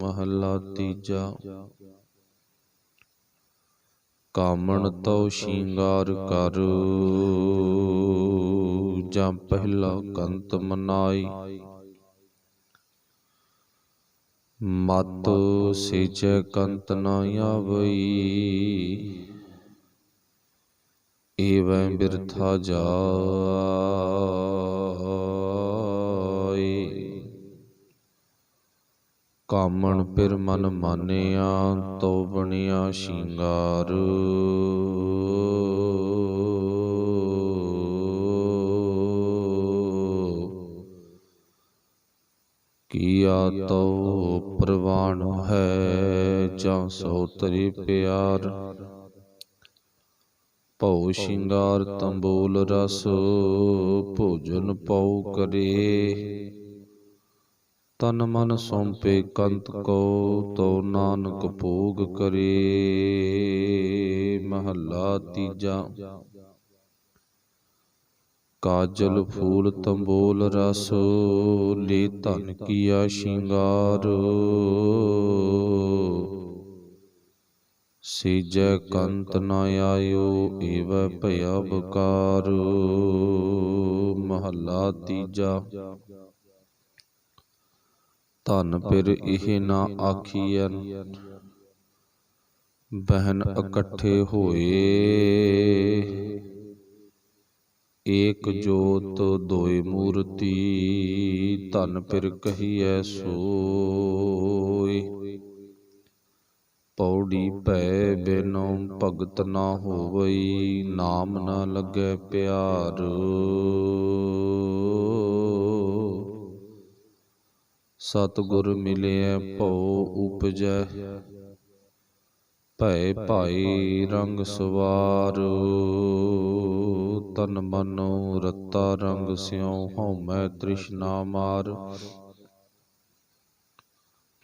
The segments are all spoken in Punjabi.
महला तीजा। कामण तौ श्रृंगार कर, जां पहला कंत मनाई। मत सेजै कंत न आवई, एवं बिरथा जाए। कामण पिर मन मानिया, तो बनिया श्रृंगार। किया तो प्रवान है, जां सौतरी प्यार। भौ श्रृंगार तंबूल रस, भोजन पौ करे। तन मन सौंपे कंत को, तो नानक भोग करे। महला तीजा। काजल फूल तंबोल रस, ले धन किया श्रृंगार। सेजै कंत न आयो, एव भया बकार। महला तीजा। धन पिर इह न आखियन, बहन इकट्ठे होए। एक जोत दोय मूर्ति, धन पिर कहिए सोय। पौड़ी पै बिनु भगत न होवई, नाम न लगे प्यार। सतगुर मिलिए भौ उपजै, भय भाई रंग सवार। तन मनो रता रंग स्यों, हउमै तृष्णा मार।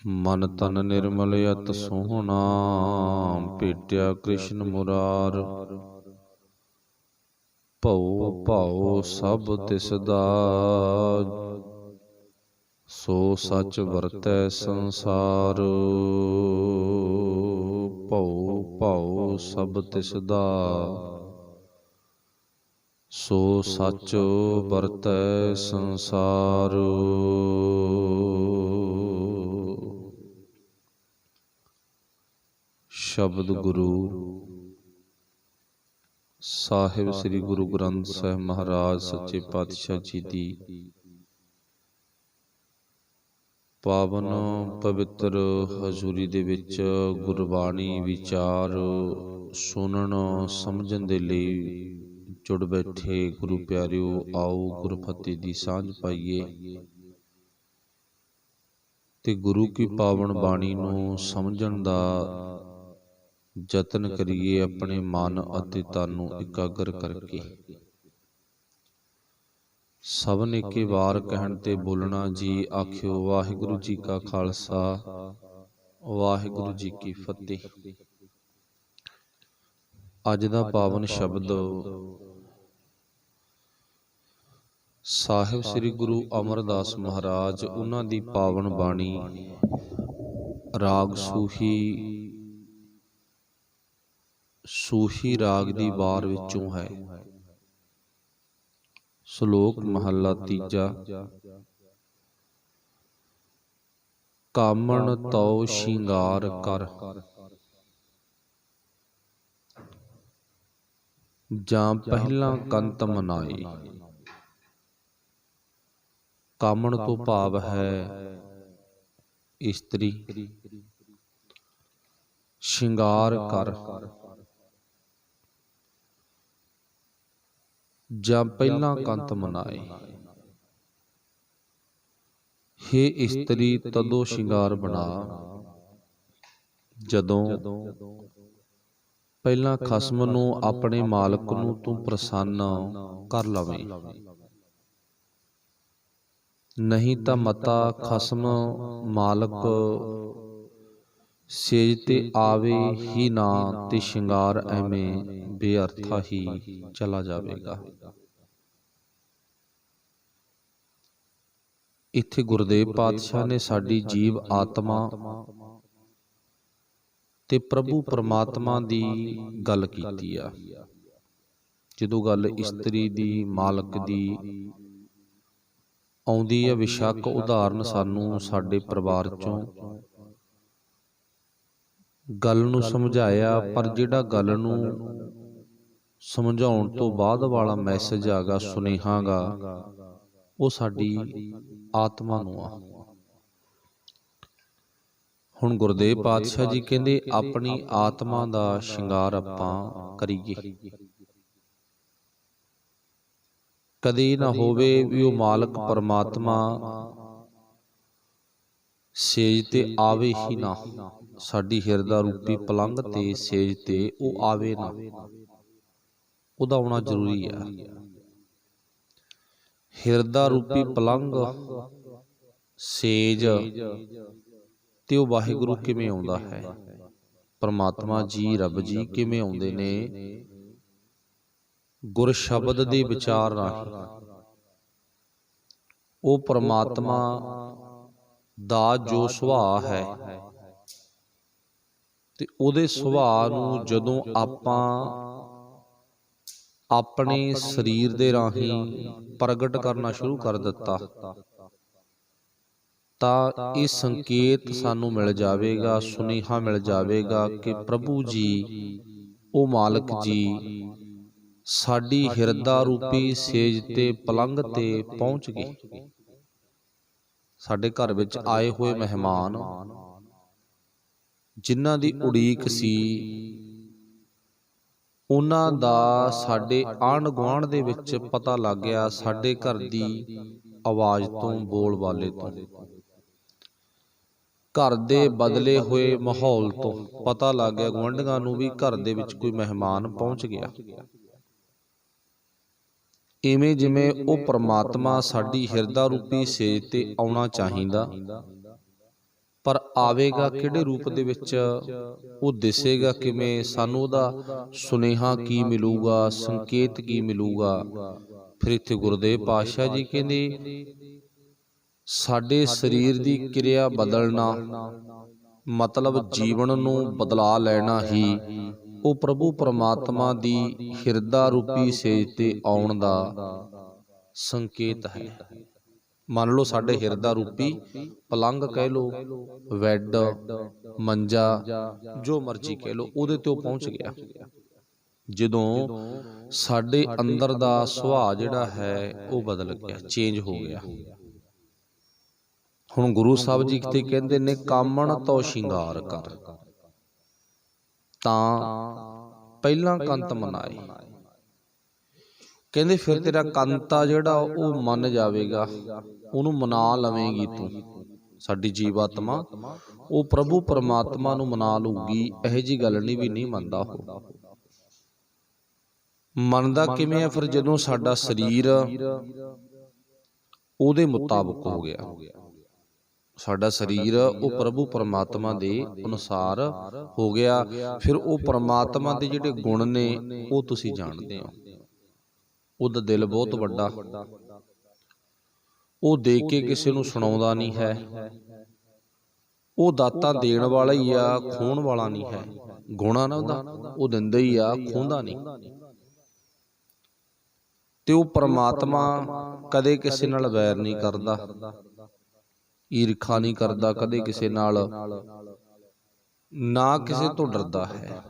मन तन निर्मल अत सोहना, भेटिया कृष्ण मुरार। भौ भाओ सब तिसदा, सो सच वरतै संसार। भौ भाओ सब तिसदा, सो सच वरतै संसार। शब्द गुरु ਸਾਹਿਬ ਸ੍ਰੀ ਗੁਰੂ ਗ੍ਰੰਥ ਸਾਹਿਬ ਮਹਾਰਾਜ ਸੱਚੇ ਪਾਤਸ਼ਾਹ ਜੀ ਦੀ ਪਾਵਨ ਪਵਿੱਤਰ ਹਜ਼ੂਰੀ ਦੇ ਵਿੱਚ ਗੁਰਬਾਣੀ ਵਿਚਾਰ ਸੁਣਨ ਸਮਝਣ ਦੇ ਲਈ ਜੁੜ ਬੈਠੇ ਗੁਰੂ ਪਿਆਰਿਓ, ਆਓ ਗੁਰਫਤਿਹ ਦੀ ਸਾਂਝ ਪਾਈਏ ਤੇ ਗੁਰੂ ਕੀ ਪਾਵਨ ਬਾਣੀ ਨੂੰ ਸਮਝਣ ਦਾ ਯਤਨ ਕਰੀਏ, ਆਪਣੇ ਮਨ ਅਤੇ ਤਨ ਨੂੰ ਇਕਾਗਰ ਕਰਕੇ। ਸਭ ਨੇ ਇੱਕੇ ਵਾਰ ਕਹਿਣ ਤੇ ਬੋਲਣਾ ਜੀ। ਆਖਿਓ ਵਾਹਿਗੁਰੂ ਜੀ ਕਾ ਖਾਲਸਾ, ਵਾਹਿਗੁਰੂ ਜੀ ਕੀ ਫਤਿਹ। ਅੱਜ ਦਾ ਪਾਵਨ ਸ਼ਬਦ ਸਾਹਿਬ ਸ੍ਰੀ ਗੁਰੂ ਅਮਰਦਾਸ ਮਹਾਰਾਜ, ਉਹਨਾਂ ਦੀ ਪਾਵਨ ਬਾਣੀ ਰਾਗ ਸੂਹੀ ਰਾਗ ਦੀ ਵਾਰ ਵਿੱਚੋਂ ਹੈ। ਸ਼ਲੋਕ ਮਹੱਲਾ ਤੀਜਾ। ਕਾਮਣ ਤਉ ਸ਼ਿੰਗਾਰ ਕਰ, ਜਾਂ ਪਹਿਲਾਂ ਕੰਤ ਮਨਾਏ। ਕਾਮਣ ਤੋਂ ਭਾਵ ਹੈ ਇਸਤਰੀ। ਸ਼ਿੰਗਾਰ ਕਰ ਜਾਂ ਪਹਿਲਾਂ ਕੰਤ ਮਨਾਏ। ਹੇ ਇਸਤਰੀ ਤਦੋਂ ਸ਼ਿੰਗਾਰ ਬਣਾ, ਜਦੋਂ ਪਹਿਲਾਂ ਖਸਮ ਨੂੰ, ਆਪਣੇ ਮਾਲਕ ਨੂੰ ਤੂੰ ਪ੍ਰਸੰਨ ਕਰ ਲਵੇਂ। ਨਹੀਂ ਤਾਂ ਮਤਾ ਖਸਮ ਮਾਲਕ ਸੇਜ ਤੇ ਆਵੇ ਹੀ ਨਾ, ਤੇ ਸ਼ਿੰਗਾਰ ਐਵੇਂ ਬੇਅਰਥਾ ਹੀ ਚਲਾ ਜਾਵੇਗਾ। ਇੱਥੇ ਗੁਰਦੇਵ ਪਾਤਸ਼ਾਹ ਨੇ ਸਾਡੀ ਜੀਵ ਆਤਮਾ ਤੇ ਪ੍ਰਭੂ ਪਰਮਾਤਮਾ ਦੀ ਗੱਲ ਕੀਤੀ ਆ। ਜਦੋਂ ਗੱਲ ਇਸਤਰੀ ਦੀ, ਮਾਲਕ ਦੀ ਆਉਂਦੀ ਹੈ, ਵਿਸ਼ੱਕ ਉਦਾਹਰਨ ਸਾਨੂੰ ਸਾਡੇ ਪਰਿਵਾਰ ਚੋਂ ਗੱਲ ਨੂੰ ਸਮਝਾਇਆ, ਪਰ ਜਿਹੜਾ ਗੱਲ ਨੂੰ ਸਮਝਾਉਣ ਤੋਂ ਬਾਅਦ ਵਾਲਾ ਮੈਸੇਜ ਆਗਾ, ਸੁਨੇਹਾ ਗਾ, ਉਹ ਸਾਡੀ ਆਤਮਾ ਨੂੰ ਆ। ਹੁਣ ਗੁਰਦੇਵ ਪਾਤਸ਼ਾਹ ਜੀ ਕਹਿੰਦੇ ਆਪਣੀ ਆਤਮਾ ਦਾ ਸ਼ਿੰਗਾਰ ਆਪਾਂ ਕਰੀਏ। ਕਦੇ ਨਾ ਹੋਵੇ ਵੀ ਉਹ ਮਾਲਕ ਪਰਮਾਤਮਾ ਸੇਜ ਤੇ ਆਵੇ ਹੀ ਨਾ, ਸਾਡੀ ਹਿਰਦਾ ਰੂਪੀ ਪਲੰਘ ਤੇ ਸੇਜ ਤੇ ਉਹ ਆਵੇ ਨਾ, ਉਹਦਾ ਆਉਣਾ ਜ਼ਰੂਰੀ ਆ। ਹਿਰਦਾ ਰੂਪੀ ਪਲੰਘ, ਸੇਜ ਤੇ ਉਹ ਵਾਹਿਗੁਰੂ ਕਿਵੇਂ ਆਉਂਦਾ ਹੈ, ਪਰਮਾਤਮਾ ਜੀ, ਰੱਬ ਜੀ ਕਿਵੇਂ ਆਉਂਦੇ ਨੇ? ਗੁਰ ਸ਼ਬਦ ਦੇ ਵਿਚਾਰ ਰਾਹੀਂ। ਉਹ ਪਰਮਾਤਮਾ ਦਾ ਜੋ ਸੁਭਾਅ ਹੈ ਤੇ ਉਹਦੇ ਸੁਭਾਅ ਨੂੰ ਜਦੋਂ ਆਪਾਂ ਆਪਣੇ ਸਰੀਰ ਦੇ ਰਾਹੀਂ ਪ੍ਰਗਟ ਕਰਨਾ ਸ਼ੁਰੂ ਕਰ ਦਿੱਤਾ ਤਾਂ ਇਹ ਸੰਕੇਤ ਸਾਨੂੰ ਮਿਲ ਜਾਵੇਗਾ, ਸੁਨੇਹਾ ਮਿਲ ਜਾਵੇਗਾ ਕਿ ਪ੍ਰਭੂ ਜੀ, ਉਹ ਮਾਲਕ ਜੀ ਸਾਡੀ ਹਿਰਦਾ ਰੂਪੀ ਸੇਜ ਤੇ ਪਲੰਘ ਤੇ ਪਹੁੰਚ ਗਏ। ਸਾਡੇ ਘਰ ਵਿੱਚ ਆਏ ਹੋਏ ਮਹਿਮਾਨ, ਜਿਨ੍ਹਾਂ ਦੀ ਉਡੀਕ ਸੀ, ਉਹਨਾਂ ਦਾ ਸਾਡੇ ਆਂਢ ਗੁਆਂਢ ਦੇ ਵਿੱਚ ਪਤਾ ਲੱਗ ਗਿਆ। ਸਾਡੇ ਘਰ ਦੀ ਆਵਾਜ਼ ਤੋਂ, ਬੋਲ ਬਾਲੇ ਤੋਂ, ਘਰ ਦੇ ਬਦਲੇ ਹੋਏ ਮਾਹੌਲ ਤੋਂ ਪਤਾ ਲੱਗ ਗਿਆ ਗੁਆਂਢੀਆਂ ਨੂੰ ਵੀ ਘਰ ਦੇ ਵਿੱਚ ਕੋਈ ਮਹਿਮਾਨ ਪਹੁੰਚ ਗਿਆ। ਇਵੇਂ ਜਿਵੇਂ ਉਹ ਪਰਮਾਤਮਾ ਸਾਡੀ ਹਿਰਦਾ ਰੂਪੀ ਸੇਜ ਤੇ ਆਉਣਾ ਚਾਹੀਦਾ, ਪਰ ਆਵੇਗਾ ਕਿਹੜੇ ਰੂਪ ਦੇ ਵਿੱਚ, ਉਹ ਦਿਸੇਗਾ ਕਿਵੇਂ, ਸਾਨੂੰ ਉਹਦਾ ਸੁਨੇਹਾ ਕੀ ਮਿਲੂਗਾ, ਸੰਕੇਤ ਕੀ ਮਿਲੂਗਾ? ਫਿਰ ਇੱਥੇ ਗੁਰਦੇਵ ਪਾਤਸ਼ਾਹ ਜੀ ਕਹਿੰਦੇ ਸਾਡੇ ਸਰੀਰ ਦੀ ਕਿਰਿਆ ਬਦਲਣਾ, ਮਤਲਬ ਜੀਵਨ ਨੂੰ ਬਦਲਾ ਲੈਣਾ ਹੀ ਉਹ ਪ੍ਰਭੂ ਪਰਮਾਤਮਾ ਦੀ ਹਿਰਦਾ ਰੂਪੀ ਸੇਜ ਤੇ ਆਉਣ ਦਾ ਸੰਕੇਤ ਹੈ। ਮੰਨ ਲਓ ਸਾਡੇ ਹਿਰਦਾ ਰੂਪੀ ਪਲੰਘ ਕਹਿ ਲਓ, ਬੈੱਡ, ਮੰਜਾ, ਜੋ ਮਰਜ਼ੀ ਕਹਿ ਲਓ, ਉਹਦੇ ਤੇ ਉਹ ਪਹੁੰਚ ਗਿਆ। ਜਦੋਂ ਸਾਡੇ ਅੰਦਰ ਦਾ ਸੁਭਾਅ ਜਿਹੜਾ ਹੈ ਉਹ ਬਦਲ ਗਿਆ, ਚੇਂਜ ਹੋ ਗਿਆ। ਹੁਣ ਗੁਰੂ ਸਾਹਿਬ ਜੀ ਕਿਤੇ ਕਹਿੰਦੇ ਨੇ, ਕਾਮਣ ਤੋਂ ਸ਼ਿੰਗਾਰ ਕਰ ਤਾਂ ਪਹਿਲਾਂ ਕੰਤ ਮਨਾਏ। ਕਹਿੰਦੇ ਫਿਰ ਤੇਰਾ ਕੰਤ ਆ ਜਿਹੜਾ ਉਹ ਮੰਨ ਜਾਵੇਗਾ, ਉਹਨੂੰ ਮਨਾ ਲਵੇਂਗੀ ਤੂੰ। ਸਾਡੀ ਜੀਵਾਤਮਾ ਉਹ ਪ੍ਰਭੂ ਪਰਮਾਤਮਾ ਨੂੰ ਮਨਾ ਲਊਗੀ। ਇਹੋ ਜਿਹੀ ਗੱਲ ਨਹੀਂ ਵੀ ਨਹੀਂ ਮੰਨਦਾ ਉਹ। ਮੰਨਦਾ ਕਿਵੇਂ ਆ? ਫਿਰ ਜਦੋਂ ਸਾਡਾ ਸਰੀਰ ਉਹਦੇ ਮੁਤਾਬਕ ਹੋ ਗਿਆ, ਸਾਡਾ ਸਰੀਰ ਉਹ ਪ੍ਰਭੂ ਪਰਮਾਤਮਾ ਦੇ ਅਨੁਸਾਰ ਹੋ ਗਿਆ, ਫਿਰ ਉਹ ਪਰਮਾਤਮਾ ਦੇ ਜਿਹੜੇ ਗੁਣ ਨੇ ਉਹ ਤੁਸੀਂ ਜਾਣਦੇ ਹੋ। ਉਹਦਾ ਦਿਲ ਬਹੁਤ ਵੱਡਾ, ਉਹ ਦੇਖ ਕੇ ਕਿਸੇ ਨੂੰ ਸੁਣਾਉਂਦਾ ਨਹੀਂ ਹੈ। ਉਹ ਦਾਤਾਂ ਦੇਣ ਵਾਲਾ ਹੀ ਆ, ਖੋਹਣ ਵਾਲਾ ਨਹੀਂ ਹੈ। ਗੁਣਾ ਨਾ ਉਹਦਾ, ਉਹ ਦਿੰਦਾ ਹੀ ਆ, ਖੋਹਦਾ ਨਹੀਂ। ਤੇ ਉਹ ਪਰਮਾਤਮਾ ਕਦੇ ਕਿਸੇ ਨਾਲ ਵੈਰ ਨਹੀਂ ਕਰਦਾ, ਈਰਖਾ ਨਹੀਂ ਕਰਦਾ ਕਦੇ ਕਿਸੇ ਨਾਲ, ਨਾ ਕਿਸੇ ਤੋਂ ਡਰਦਾ ਹੈ।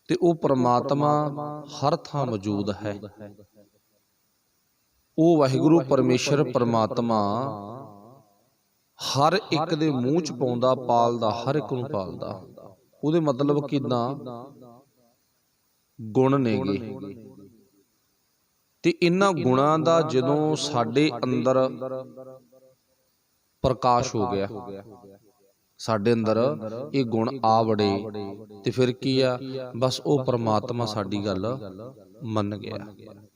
ਤੇ ਉਹ ਪਰਮਾਤਮਾ ਹਰ ਥਾਂ ਮੌਜੂਦ ਹੈ। ਉਹ ਵਾਹਿਗੁਰੂ ਪਰਮੇਸ਼ਰ ਪਰਮਾਤਮਾ ਹਰ ਇੱਕ ਦੇ ਮੂੰਹ ਚ ਪਾਉਂਦਾ, ਪਾਲਦਾ, ਹਰ ਇੱਕ ਨੂੰ ਪਾਲਦਾ। ਉਹਦੇ ਮਤਲਬ ਕਿੱਦਾਂ? ਗੁਣ ਨੇਗੇ, ਤੇ ਇਹਨਾਂ ਗੁਣਾਂ ਦਾ ਜਦੋਂ ਸਾਡੇ ਅੰਦਰ ਪ੍ਰਕਾਸ਼ ਹੋ ਗਿਆ, ਸਾਡੇ ਅੰਦਰ ਇਹ ਗੁਣ ਆ ਵੜੇ, ਤੇ ਫਿਰ ਕੀ ਆ? ਬਸ ਉਹ ਪਰਮਾਤਮਾ ਸਾਡੀ ਗੱਲ ਮੰਨ ਗਿਆ।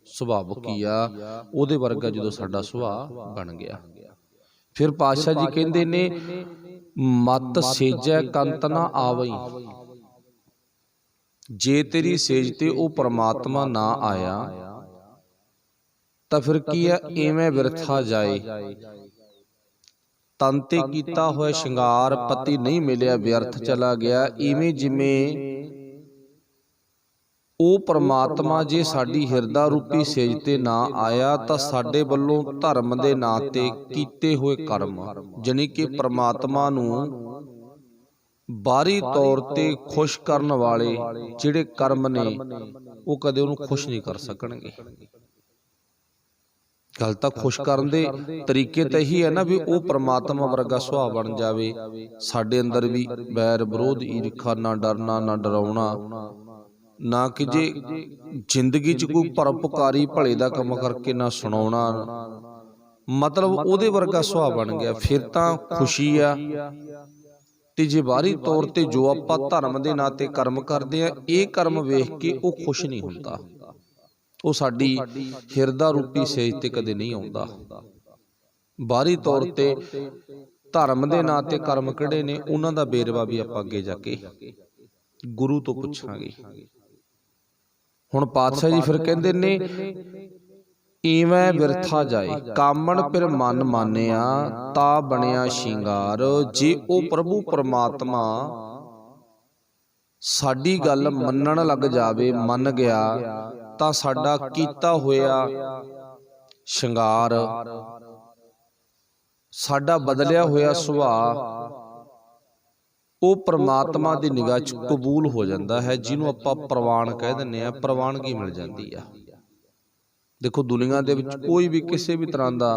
ਸੁਭਾਵ ਕੀ ਆ? ਉਹਦੇ ਵਰਗਾ ਜਦੋਂ ਸਾਡਾ ਸੁਭਾਅ ਬਣ ਗਿਆ। ਫਿਰ ਪਾਤਸ਼ਾਹ ਜੀ ਕਹਿੰਦੇ ਨੇ, ਮਤ ਸੇਜੈ ਕੰਤ ਨਾ ਆਵਈ। ਜੇ ਤੇਰੀ ਸੇਜ ਤੇ ਉਹ ਪਰਮਾਤਮਾ ਨਾ ਆਇਆ ਤਾਂ ਫਿਰ ਕੀ ਹੈ, ਇਵੇਂ ਬਿਰਥਾ ਜਾਏ। ਤਨ ਤੇ ਕੀਤਾ ਹੋਇਆ ਸ਼ਿੰਗਾਰ ਪਤੀ ਨਹੀਂ ਮਿਲਿਆ, ਵਿਅਰਥ ਚਲਾ ਗਿਆ। ਇਵੇਂ ਜਿਵੇਂ ਉਹ ਪ੍ਰਮਾਤਮਾ ਜੇ ਸਾਡੀ ਹਿਰਦਾ ਰੂਪੀ ਸੇਜ ਤੇ ਨਾ ਆਇਆ, ਤਾਂ ਸਾਡੇ ਵੱਲੋਂ ਧਰਮ ਦੇ ਨਾਂ ਤੇ ਕੀਤੇ ਹੋਏ ਕਰਮ, ਜਾਣੀ ਕਿ ਪ੍ਰਮਾਤਮਾ ਨੂੰ ਬਾਹਰੀ ਤੌਰ ਤੇ ਖੁਸ਼ ਕਰਨ ਵਾਲੇ ਜਿਹੜੇ ਕਰਮ ਨੇ, ਉਹ ਕਦੇ ਉਹਨੂੰ ਖੁਸ਼ ਨਹੀਂ ਕਰ ਸਕਣਗੇ। ਗੱਲ ਤਾਂ ਖੁਸ਼ ਕਰਨ ਦੇ ਤਰੀਕੇ ਤਾਂ ਇਹੀ ਹੈ ਨਾ ਵੀ ਉਹ ਪ੍ਰਮਾਤਮਾ ਵਰਗਾ ਸੁਭਾਅ ਬਣ ਜਾਵੇ, ਸਾਡੇ ਅੰਦਰ ਵੀ ਵੈਰ ਵਿਰੋਧ, ਈਰਖਾ, ਨਾ ਡਰਨਾ ਨਾ ਡਰਾਉਣਾ, ਨਾ ਕਿ ਜੇ ਜ਼ਿੰਦਗੀ 'ਚ ਕੋਈ ਪਰਉਪਕਾਰੀ ਭਲੇ ਦਾ ਕੰਮ ਕਰਕੇ ਨਾ ਸੁਣਾਉਣਾ, ਮਤਲਬ ਉਹਦੇ ਵਰਗਾ ਸੁਭਾਅ ਬਣ ਗਿਆ, ਫਿਰ ਤਾਂ ਖੁਸ਼ੀ ਆ। ਤੇ ਜੇ ਬਾਹਰੀ ਤੌਰ ਤੇ ਜੋ ਆਪਾਂ ਧਰਮ ਦੇ ਨਾਂ ਤੇ ਕਰਮ ਕਰਦੇ ਆ, ਇਹ ਕਰਮ ਵੇਖ ਕੇ ਉਹ ਖੁਸ਼ ਨਹੀਂ ਹੁੰਦਾ, ਉਹ ਸਾਡੀ ਹਿਰਦਾ ਰੂਪੀ ਸੇਜ ਤੇ ਕਦੇ ਨਹੀਂ ਆਉਂਦਾ। ਬਾਹਰੀ ਤੌਰ ਤੇ ਧਰਮ ਦੇ ਨਾਂ ਤੇ ਕਰਮ ਕਿਹੜੇ ਨੇ, ਉਹਨਾਂ ਦਾ ਵੇਰਵਾ ਵੀ ਆਪਾਂ ਅੱਗੇ ਜਾ ਕੇ ਗੁਰੂ ਤੋਂ ਪੁੱਛਾਂਗੇ। ਹੁਣ ਪਾਤਸ਼ਾਹ ਜੀ ਫਿਰ ਕਹਿੰਦੇ ਨੇ, ਇਵੇਂ ਬਿਰਥਾ ਜਾਏ, ਕਾਮਣ ਫਿਰ ਮਨ ਮਾਨਿਆ, ਤਾ ਬਣਿਆ ਸ਼ਿੰਗਾਰ। ਜੇ ਉਹ ਪ੍ਰਭੂ ਪਰਮਾਤਮਾ ਸਾਡੀ ਗੱਲ ਮੰਨਣ ਲੱਗ ਜਾਵੇ, ਮੰਨ ਗਿਆ, ਤਾਂ ਸਾਡਾ ਕੀਤਾ ਹੋਇਆ ਸ਼ਿੰਗਾਰ, ਸਾਡਾ ਬਦਲਿਆ ਹੋਇਆ ਸੁਭਾਅ, ਉਹ ਪ੍ਰਮਾਤਮਾ ਦੀ ਨਿਗਾਹ 'ਚ ਕਬੂਲ ਹੋ ਜਾਂਦਾ ਹੈ, ਜਿਹਨੂੰ ਆਪਾਂ ਪ੍ਰਵਾਨ ਕਹਿ ਦਿੰਦੇ ਹਾਂ, ਪ੍ਰਵਾਨਗੀ ਮਿਲ ਜਾਂਦੀ ਆ। ਦੇਖੋ, ਦੁਨੀਆ ਦੇ ਵਿੱਚ ਕੋਈ ਵੀ ਕਿਸੇ ਵੀ ਤਰ੍ਹਾਂ ਦਾ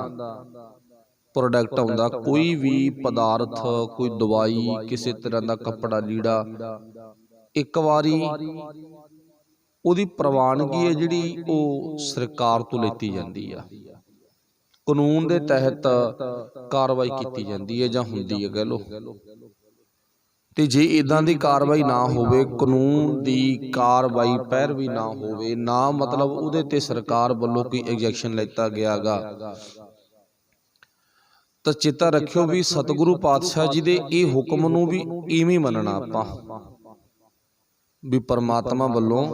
ਪ੍ਰੋਡਕਟ ਆਉਂਦਾ, ਕੋਈ ਵੀ ਪਦਾਰਥ, ਕੋਈ ਦਵਾਈ, ਕਿਸੇ ਤਰ੍ਹਾਂ ਦਾ ਕੱਪੜਾ ਲੀੜਾ, ਇੱਕ ਵਾਰੀ ਉਹਦੀ ਪ੍ਰਵਾਨਗੀ ਹੈ ਜਿਹੜੀ, ਉਹ ਸਰਕਾਰ ਤੋਂ ਲੈਤੀ ਜਾਂਦੀ ਆ, ਕਾਨੂੰਨ ਦੇ ਤਹਿਤ ਕਾਰਵਾਈ ਕੀਤੀ ਜਾਂਦੀ ਹੈ ਜਾਂ ਹੁੰਦੀ ਹੈ ਕਹਿ ਲਓ। ਤੇ ਜੇ ਇਦਾਂ ਦੀ ਕਾਰਵਾਈ ਨਾ ਹੋਵੇ, ਕਾਨੂੰਨ ਦੀ ਕਾਰਵਾਈ ਪੈਰਵੀ ਨਾ ਹੋਵੇ, ਨਾ ਮਤਲਬ ਉਹਦੇ ਤੇ ਸਰਕਾਰ ਵੱਲੋਂ ਕੋਈ ਐਕਸ਼ਨ ਲਿੱਤਾ ਗਿਆਗਾ, ਤਾਂ ਚੇਤਾ ਰੱਖਿਓ ਵੀ ਸਤਿਗੁਰੂ ਪਾਤਸ਼ਾਹ ਜੀ ਦੇ ਇਹ ਹੁਕਮ ਨੂੰ ਵੀ ਇਵੇਂ ਮੰਨਣਾ ਆਪਾਂ, ਵੀ ਪਰਮਾਤਮਾ ਵੱਲੋਂ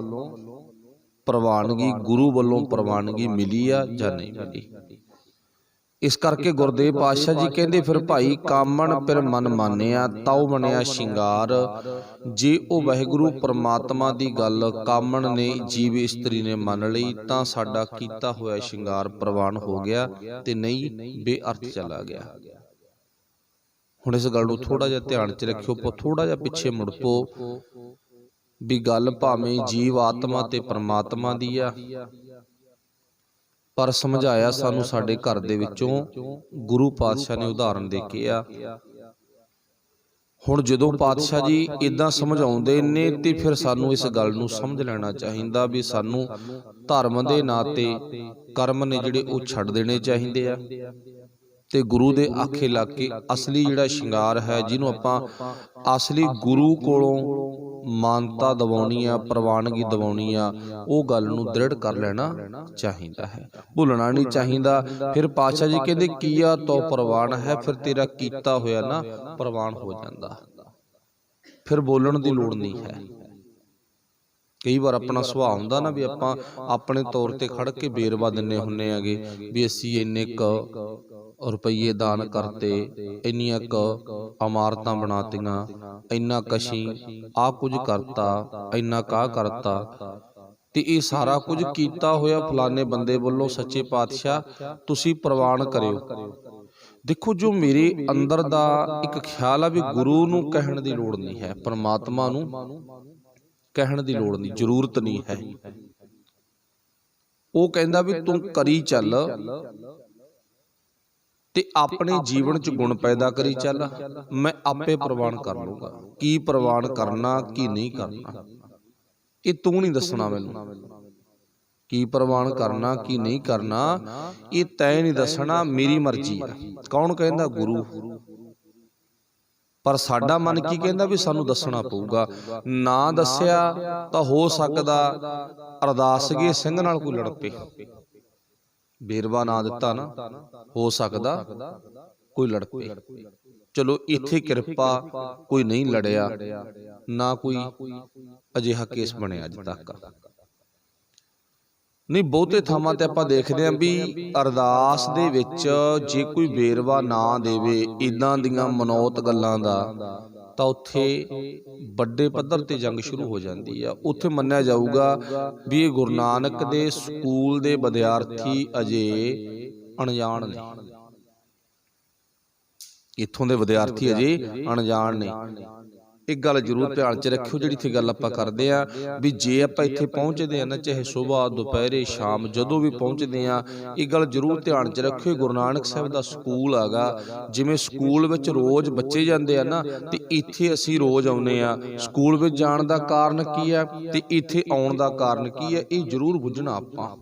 ਪ੍ਰਵਾਨਗੀ, ਗੁਰੂ ਵੱਲੋਂ ਪ੍ਰਵਾਨਗੀ ਮਿਲੀ ਆ ਜਾਂ ਨਹੀਂ ਮਿਲੀ। ਇਸ ਕਰਕੇ ਗੁਰਦੇਵ ਪਾਤਸ਼ਾਹ ਜੀ ਕਹਿੰਦੇ, ਫਿਰ ਭਾਈ ਕਾਮਣ ਫਿਰ ਮਨ ਮਾਨਿਆ, ਤਾਉ ਬਣਿਆ ਸ਼ਿੰਗਾਰ। ਜੇ ਉਹ ਵਾਹਿਗੁਰੂ ਪਰਮਾਤਮਾ ਦੀ ਗੱਲ ਕਾਮਣ ਨੇ, ਜੀਵ ਇਸਤਰੀ ਨੇ ਮੰਨ ਲਈ, ਤਾਂ ਸਾਡਾ ਕੀਤਾ ਹੋਇਆ ਸ਼ਿੰਗਾਰ ਪ੍ਰਵਾਨ ਹੋ ਗਿਆ, ਤੇ ਨਹੀਂ ਬੇਅਰਥ ਚਲਾ ਗਿਆ। ਹੁਣ ਇਸ ਗੱਲ ਨੂੰ ਥੋੜਾ ਜਿਹਾ ਧਿਆਨ 'ਚ ਰੱਖਿਓ, ਥੋੜਾ ਜਿਹਾ ਪਿੱਛੇ ਮੁੜ ਪਓ, ਵੀ ਗੱਲ ਭਾਵੇਂ ਜੀਵ ਆਤਮਾ ਤੇ ਪਰਮਾਤਮਾ ਦੀ ਆ, ਪਰ ਸਮਝਾਇਆ ਸਾਨੂੰ ਸਾਡੇ ਘਰ ਦੇ ਵਿੱਚੋਂ ਗੁਰੂ ਪਾਤਸ਼ਾਹ ਨੇ ਉਦਾਹਰਨ ਦੇ ਕੇ ਆ। ਹੁਣ ਜਦੋਂ ਪਾਤਸ਼ਾਹ ਜੀ ਇਦਾਂ ਸਮਝਾਉਂਦੇ ਨੇ, ਤੇ ਫਿਰ ਸਾਨੂੰ ਇਸ ਗੱਲ ਨੂੰ ਸਮਝ ਲੈਣਾ ਚਾਹੀਦਾ ਵੀ ਸਾਨੂੰ ਧਰਮ ਦੇ ਨਾਂ ਤੇ ਕਰਮ ਨੇ ਜਿਹੜੇ ਉਹ ਛੱਡ ਦੇਣੇ ਚਾਹੀਦੇ ਆ, ਤੇ ਗੁਰੂ ਦੇ ਆਖੇ ਲੱਗ ਕੇ ਅਸਲੀ ਜਿਹੜਾ ਸ਼ਿੰਗਾਰ ਹੈ, ਜਿਹਨੂੰ ਆਪਾਂ ਅਸਲੀ ਗੁਰੂ ਕੋਲੋਂ ਮਾਨਤਾ ਦਿਵਾਉਣੀ ਆ, ਪ੍ਰਵਾਨਗੀ ਦਿਵਾਉਣੀ ਆ, ਉਹ ਗੱਲ ਨੂੰ ਦ੍ਰਿੜ ਕਰ ਲੈਣਾ ਚਾਹੀਦਾ ਹੈ, ਭੁੱਲਣਾ ਨਹੀਂ ਚਾਹੀਦਾ। ਫਿਰ ਪਾਤਸ਼ਾਹ ਜੀ ਕਹਿੰਦੇ, ਕੀਆ ਤੋ ਪ੍ਰਵਾਨ ਹੈ, ਫਿਰ ਤੇਰਾ ਕੀਤਾ ਹੋਇਆ ਨਾ ਪ੍ਰਵਾਨ ਹੋ ਜਾਂਦਾ, ਫਿਰ ਬੋਲਣ ਦੀ ਲੋੜ ਨਹੀਂ ਹੈ। ਕਈ ਵਾਰ ਆਪਣਾ ਸੁਭਾਅ ਹੁੰਦਾ ਨਾ ਵੀ ਆਪਾਂ ਆਪਣੇ ਤੌਰ ਤੇ ਖੜ ਕੇ ਵੇਰਵਾ ਦਿੰਨੇ ਹੁੰਨੇ ਆਗੇ, ਵੀ ਅਸੀਂ ਇੰਨੇ ਕ ਰੁਪਈਏ ਦਾਨ ਕਰਤੇ, ਇੰਨੀਆਂ ਕ ਇਮਾਰਤਾਂ ਬਣਾਤੀਆਂ, ਇੰਨਾ ਕਸ਼ੀ ਆਹ ਕੁਝ ਕਰਤਾ, ਇੰਨਾ ਕਾਹ ਕਰਤਾ, ਤੇ ਇਹ ਸਾਰਾ ਕੁਝ ਕੀਤਾ ਹੋਇਆ ਫਲਾਣੇ ਬੰਦੇ ਵੱਲੋਂ ਸੱਚੇ ਪਾਤਸ਼ਾਹ ਤੁਸੀਂ ਪ੍ਰਵਾਨ ਕਰਿਓ। ਦੇਖੋ, ਜੋ ਮੇਰੇ ਅੰਦਰ ਦਾ ਇੱਕ ਖਿਆਲ ਆ ਵੀ ਗੁਰੂ ਨੂੰ ਕਹਿਣ ਦੀ ਲੋੜ ਨਹੀਂ ਹੈ, ਪਰਮਾਤਮਾ ਨੂੰ ਕਹਿਣ ਦੀ ਲੋੜ ਨਹੀਂ, ਜ਼ਰੂਰਤ ਨਹੀਂ ਹੈ। ਉਹ ਕਹਿੰਦਾ ਵੀ ਤੂੰ ਕਰੀ ਚੱਲ, ਤੇ ਆਪਣੇ ਜੀਵਨ 'ਚ ਗੁਣ ਪੈਦਾ ਕਰੀ ਚੱਲ, ਮੈਂ ਆਪੇ ਪ੍ਰਵਾਨ ਕਰ ਲੂੰਗਾ। ਕੀ ਪ੍ਰਵਾਨ ਕਰਨਾ, ਕੀ ਨਹੀਂ ਕਰਨਾ, ਇਹ ਤੂੰ ਨਹੀਂ ਦੱਸਣਾ ਮੈਨੂੰ। ਕੀ ਪ੍ਰਵਾਨ ਕਰਨਾ, ਕੀ ਨਹੀਂ ਕਰਨਾ, ਇਹ ਤੈਂ ਨਹੀਂ ਦੱਸਣਾ, ਮੇਰੀ ਮਰਜ਼ੀ ਆ। ਕੌਣ ਕਹਿੰਦਾ? ਗੁਰੂ। ਪਰ ਸਾਡਾ ਮਨ ਕੀ ਕਹਿੰਦਾ ਵੀ ਸਾਨੂੰ ਦੱਸਣਾ ਪਊਗਾ। ਨਾ ਦੱਸਿਆ ਤਾਂ ਹੋ ਸਕਦਾ ਅਰਦਾਸਗੇ ਸਿੰਘ ਨਾਲ ਕੋਈ ਲੜ ਪਏ, ਵੇਰਵਾ ਨਾ ਦਿੱਤਾ ਨਾ, ਹੋ ਸਕਦਾ ਕੋਈ ਲੜ ਪਏ। ਚਲੋ ਇੱਥੇ ਕਿਰਪਾ ਕੋਈ ਨਹੀਂ ਲੜਿਆ, ਨਾ ਕੋਈ ਅਜਿਹਾ ਕੇਸ ਬਣਿਆ ਅੱਜ ਤੱਕ। ਨਹੀਂ, ਬਹੁਤੇ ਥਾਵਾਂ ਤੇ ਆਪਾਂ ਦੇਖਦੇ ਹਾਂ ਵੀ ਅਰਦਾਸ ਦੇ ਵਿੱਚ ਜੇ ਕੋਈ ਵੇਰਵਾ ਨਾ ਦੇਵੇ ਇਦਾਂ ਦੀਆਂ ਮਨੌਤ ਗੱਲਾਂ ਦਾ, ਤਾਂ ਉੱਥੇ ਵੱਡੇ ਪੱਧਰ ਤੇ ਜੰਗ ਸ਼ੁਰੂ ਹੋ ਜਾਂਦੀ ਆ। ਉੱਥੇ ਮੰਨਿਆ ਜਾਊਗਾ ਵੀ ਇਹ ਗੁਰੂ ਨਾਨਕ ਦੇ ਸਕੂਲ ਦੇ ਵਿਦਿਆਰਥੀ ਅਜੇ ਅਣਜਾਣ ਨੇ, ਇੱਥੋਂ ਦੇ ਵਿਦਿਆਰਥੀ ਅਜੇ ਅਣਜਾਣ ਨੇ। ਇੱਕ ਗੱਲ ਜ਼ਰੂਰ ਧਿਆਨ 'ਚ ਰੱਖਿਓ, ਜਿਹੜੀ ਇੱਥੇ ਗੱਲ ਆਪਾਂ ਕਰਦੇ ਆ ਵੀ ਜੇ ਆਪਾਂ ਇੱਥੇ ਪਹੁੰਚਦੇ ਆ ਨਾ, ਚਾਹੇ ਸੁਬਾਹ ਦੁਪਹਿਰੇ ਸ਼ਾਮ ਜਦੋਂ ਵੀ ਪਹੁੰਚਦੇ ਆ, ਇਹ ਗੱਲ ਜ਼ਰੂਰ ਧਿਆਨ 'ਚ ਰੱਖਿਓ, ਗੁਰੂ ਨਾਨਕ ਸਾਹਿਬ ਦਾ ਸਕੂਲ ਹੈਗਾ। ਜਿਵੇਂ ਸਕੂਲ ਵਿੱਚ ਰੋਜ਼ ਬੱਚੇ ਜਾਂਦੇ ਆ ਨਾ, ਤੇ ਇੱਥੇ ਅਸੀਂ ਰੋਜ਼ ਆਉਂਦੇ ਆ। ਸਕੂਲ ਵਿੱਚ ਜਾਣ ਦਾ ਕਾਰਨ ਕੀ ਆ ਤੇ ਇੱਥੇ ਆਉਣ ਦਾ ਕਾਰਨ ਕੀ ਆ, ਇਹ ਜ਼ਰੂਰ ਬੁੱਝਣਾ ਆਪਾਂ।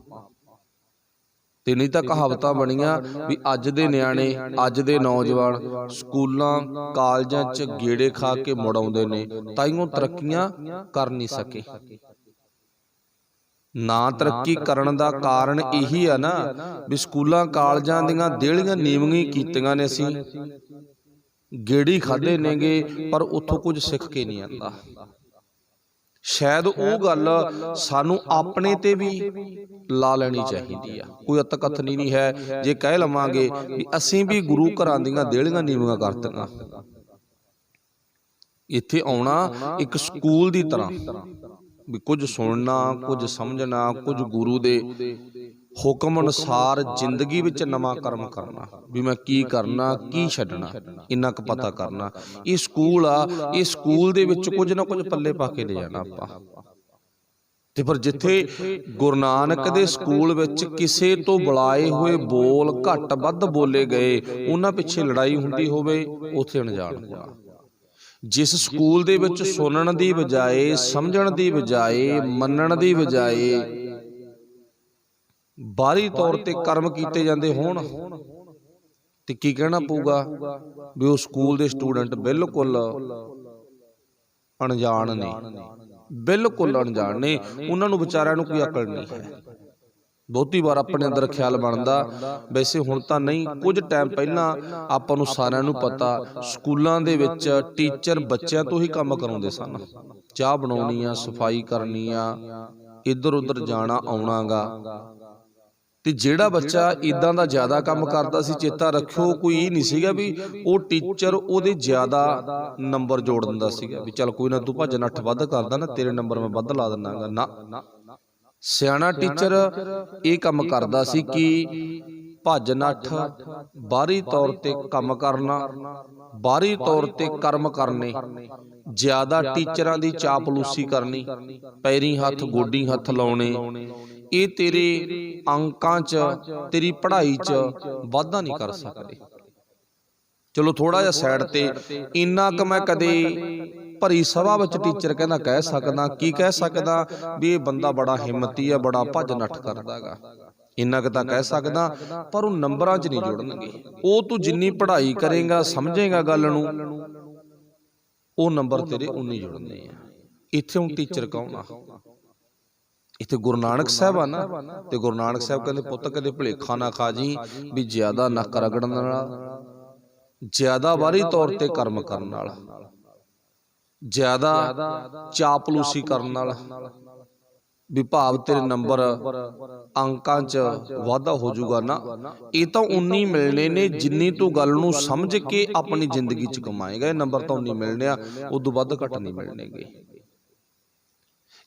ਤੇ ਨਹੀਂ ਤਾਂ ਕਹਾਵਤਾਂ ਬਣੀਆਂ ਵੀ ਅੱਜ ਦੇ ਨਿਆਣੇ, ਅੱਜ ਦੇ ਨੌਜਵਾਨ ਸਕੂਲਾਂ ਕਾਲਜਾਂ 'ਚ ਗੇੜੇ ਖਾ ਕੇ ਮੁੜ ਆਉਂਦੇ ਨੇ, ਤਾਈਓਂ ਤਰੱਕੀਆਂ ਕਰ ਨਹੀਂ ਸਕੇ। ਨਾ ਤਰੱਕੀ ਕਰਨ ਦਾ ਕਾਰਨ ਇਹੀ ਆ ਨਾ ਵੀ ਸਕੂਲਾਂ ਕਾਲਜਾਂ ਦੀਆਂ ਦੇਹਲੀਆਂ ਨੀਵੀਆਂ ਕੀਤੀਆਂ ਨੇ, ਅਸੀਂ ਗੇੜੀ ਖਾਧੇ ਨੇਗੇ, ਪਰ ਉੱਥੋਂ ਕੁਝ ਸਿੱਖ ਕੇ ਨਹੀਂ ਆਉਂਦਾ। ਸ਼ਾਇਦ ਉਹ ਗੱਲ ਸਾਨੂੰ ਆਪਣੇ ਤੇ ਵੀ ਲਾ ਲੈਣੀ ਚਾਹੀਦੀ ਆ। ਕੋਈ ਅਤਕਥਨੀ ਨਹੀਂ ਹੈ ਜੇ ਕਹਿ ਲਵਾਂਗੇ ਵੀ ਅਸੀਂ ਵੀ ਗੁਰੂ ਘਰਾਂ ਦੀਆਂ ਦੇਹਲੀਆਂ ਨੀਵੀਆਂ ਕਰਤੀਆਂ। ਇੱਥੇ ਆਉਣਾ ਇੱਕ ਸਕੂਲ ਦੀ ਤਰ੍ਹਾਂ, ਵੀ ਕੁਝ ਸੁਣਨਾ, ਕੁਝ ਸਮਝਣਾ, ਕੁਝ ਗੁਰੂ ਦੇ ਹੁਕਮ ਅਨੁਸਾਰ ਜ਼ਿੰਦਗੀ ਵਿੱਚ ਨਵਾਂ ਕਰਮ ਕਰਨਾ, ਵੀ ਮੈਂ ਕੀ ਕਰਨਾ ਕੀ ਛੱਡਣਾ, ਇੰਨਾ ਕੁ ਪਤਾ ਕਰਨਾ। ਇਹ ਸਕੂਲ ਆ, ਇਹ ਸਕੂਲ ਦੇ ਵਿੱਚ ਕੁਝ ਨਾ ਕੁਝ ਪੱਲੇ ਪਾ ਕੇ ਲੈ ਜਾਣਾ ਆਪਾਂ। ਤੇ ਪਰ ਜਿੱਥੇ ਗੁਰੂ ਨਾਨਕ ਦੇ ਸਕੂਲ ਵਿੱਚ ਕਿਸੇ ਤੋਂ ਬੁਲਾਏ ਹੋਏ ਬੋਲ ਘੱਟ ਵੱਧ ਬੋਲੇ ਗਏ, ਉਹਨਾਂ ਪਿੱਛੇ ਲੜਾਈ ਹੁੰਦੀ ਹੋਵੇ, ਉੱਥੇ ਅਣਜਾਣ ਹੋਣਾ। ਜਿਸ ਸਕੂਲ ਦੇ ਵਿੱਚ ਸੁਣਨ ਦੀ ਬਜਾਏ, ਸਮਝਣ ਦੀ ਬਜਾਏ, ਮੰਨਣ ਦੀ ਬਜਾਏ ਬਾਹਰੀ ਤੌਰ ਤੇ ਕਰਮ ਕੀਤੇ ਜਾਂਦੇ ਹੋਣ, ਤੇ ਕੀ ਕਹਿਣਾ ਪਊਗਾ ਵੀ ਉਹ ਸਕੂਲ ਦੇ ਸਟੂਡੈਂਟ ਬਿਲਕੁਲ ਅਣਜਾਣ ਨੇ, ਬਿਲਕੁਲ ਅਣਜਾਣ ਨੇ। ਉਹਨਾਂ ਨੂੰ ਵਿਚਾਰਿਆਂ ਨੂੰ ਕੋਈ ਅਕਲ ਨਹੀਂ ਹੈ। ਬਹੁਤੀ ਵਾਰ ਆਪਣੇ ਅੰਦਰ ਖਿਆਲ ਬਣਦਾ, ਵੈਸੇ ਹੁਣ ਤਾਂ ਨਹੀਂ, ਕੁਝ ਟਾਈਮ ਪਹਿਲਾਂ ਆਪਾਂ ਨੂੰ ਸਾਰਿਆਂ ਨੂੰ ਪਤਾ, ਸਕੂਲਾਂ ਦੇ ਵਿੱਚ ਟੀਚਰ ਬੱਚਿਆਂ ਤੋਂ ਹੀ ਕੰਮ ਕਰਾਉਂਦੇ ਸਨ। ਚਾਹ ਬਣਾਉਣੀ ਆ, ਸਫਾਈ ਕਰਨੀ ਆ, ਇੱਧਰ ਉੱਧਰ ਜਾਣਾ ਆਉਣਾ ਗਾ। ਤੇ ਜਿਹੜਾ ਬੱਚਾ ਇਦਾਂ ਦਾ ਜ਼ਿਆਦਾ ਕੰਮ ਕਰਦਾ ਸੀ, ਚੇਤਾ ਰੱਖਿਓ, ਕੋਈ ਇਹ ਨਹੀਂ ਸੀਗਾ ਵੀ ਉਹ ਟੀਚਰ ਉਹਦੇ ਜ਼ਿਆਦਾ ਨੰਬਰ ਜੋੜ ਦਿੰਦਾ ਸੀਗਾ ਵੀ ਚੱਲ ਕੋਈ ਨਾ ਤੂੰ ਭੱਜ ਨੱਠ ਵੱਧ ਕਰਦਾ ਨਾ, ਤੇਰੇ ਨੰਬਰ ਮੈਂ ਵੱਧ ਲਾ ਦਿੰਨਾਗਾ। ਨਾ, ਸਿਆਣਾ ਟੀਚਰ ਇਹ ਕੰਮ ਕਰਦਾ ਸੀ ਕਿ ਭੱਜ ਨੱਠ, ਬਾਹਰੀ ਤੌਰ ਤੇ ਕੰਮ ਕਰਨਾ, ਬਾਹਰੀ ਤੌਰ ਤੇ ਕਰਮ ਕਰਨੇ, ਜ਼ਿਆਦਾ ਟੀਚਰਾਂ ਦੀ ਚਾਪਲੂਸੀ ਕਰਨੀ, ਪੈਰੀਂ ਹੱਥ ਗੋਡੀ ਹੱਥ ਲਾਉਣੇ, ਇਹ ਤੇਰੇ ਅੰਕਾਂ 'ਚ, ਤੇਰੀ ਪੜ੍ਹਾਈ 'ਚ ਵਾਧਾ ਨਹੀਂ ਕਰ ਸਕਦੇ। ਚਲੋ ਥੋੜਾ ਜਿਹਾ ਸਾਈਡ ਤੇ, ਇੰਨਾ ਕੁ ਮੈਂ ਕਦੇ ਭਰੀ ਸਭਾ ਵਿੱਚ ਟੀਚਰ ਕਹਿੰਦਾ ਕਹਿ ਸਕਦਾ, ਕੀ ਕਹਿ ਸਕਦਾ ਵੀ ਇਹ ਬੰਦਾ ਬੜਾ ਹਿੰਮਤੀ ਆ, ਬੜਾ ਭੱਜ ਨੱਠ ਕਰਦਾ ਗਾ, ਇੰਨਾ ਕੁ ਤਾਂ ਕਹਿ ਸਕਦਾ। ਪਰ ਉਹ ਨੰਬਰਾਂ 'ਚ ਨਹੀਂ ਜੁੜਨਗੇ। ਉਹ ਤੂੰ ਜਿੰਨੀ ਪੜ੍ਹਾਈ ਕਰੇਗਾ, ਸਮਝੇਗਾ ਗੱਲ ਨੂੰ, ਉਹ ਨੰਬਰ ਤੇਰੇ ਉਨੇ ਜੁੜਨੇ ਆ। ਇੱਥੇ ਹੁਣ ਟੀਚਰ ਕੌਣ ਆ? ਇੱਥੇ ਗੁਰੂ ਨਾਨਕ ਸਾਹਿਬ ਆ ਨਾ। ਤੇ ਗੁਰੂ ਨਾਨਕ ਸਾਹਿਬ ਕਹਿੰਦੇ ਪੁੱਤ ਕਦੇ ਭੁਲੇਖਾ ਨਾ ਖਾ ਜੀ ਵੀ ਜ਼ਿਆਦਾ ਨੱਕ ਰਗੜਨ ਨਾਲ, ਜ਼ਿਆਦਾ ਬਾਹਰੀ ਤੌਰ ਤੇ ਕਰਮ ਕਰਨ ਨਾਲ, ਜ਼ਿਆਦਾ ਚਾਪਲੂਸੀ ਕਰਨ ਨਾਲ ਵੀ ਭਾਵ ਤੇਰੇ ਨੰਬਰ ਅੰਕਾਂ 'ਚ ਵਾਧਾ ਹੋ ਜਾਊਗਾ ਨਾ। ਇਹ ਤਾਂ ਉਨੀ ਮਿਲਣੇ ਨੇ ਜਿੰਨੀ ਤੂੰ ਗੱਲ ਨੂੰ ਸਮਝ ਕੇ ਆਪਣੀ ਜ਼ਿੰਦਗੀ 'ਚ ਕਮਾਏਗਾ। ਇਹ ਨੰਬਰ ਤਾਂ ਉਨੀ ਮਿਲਣੇ ਆ, ਉਦੋਂ ਵੱਧ ਘੱਟ ਨਹੀਂ ਮਿਲਣਗੇ।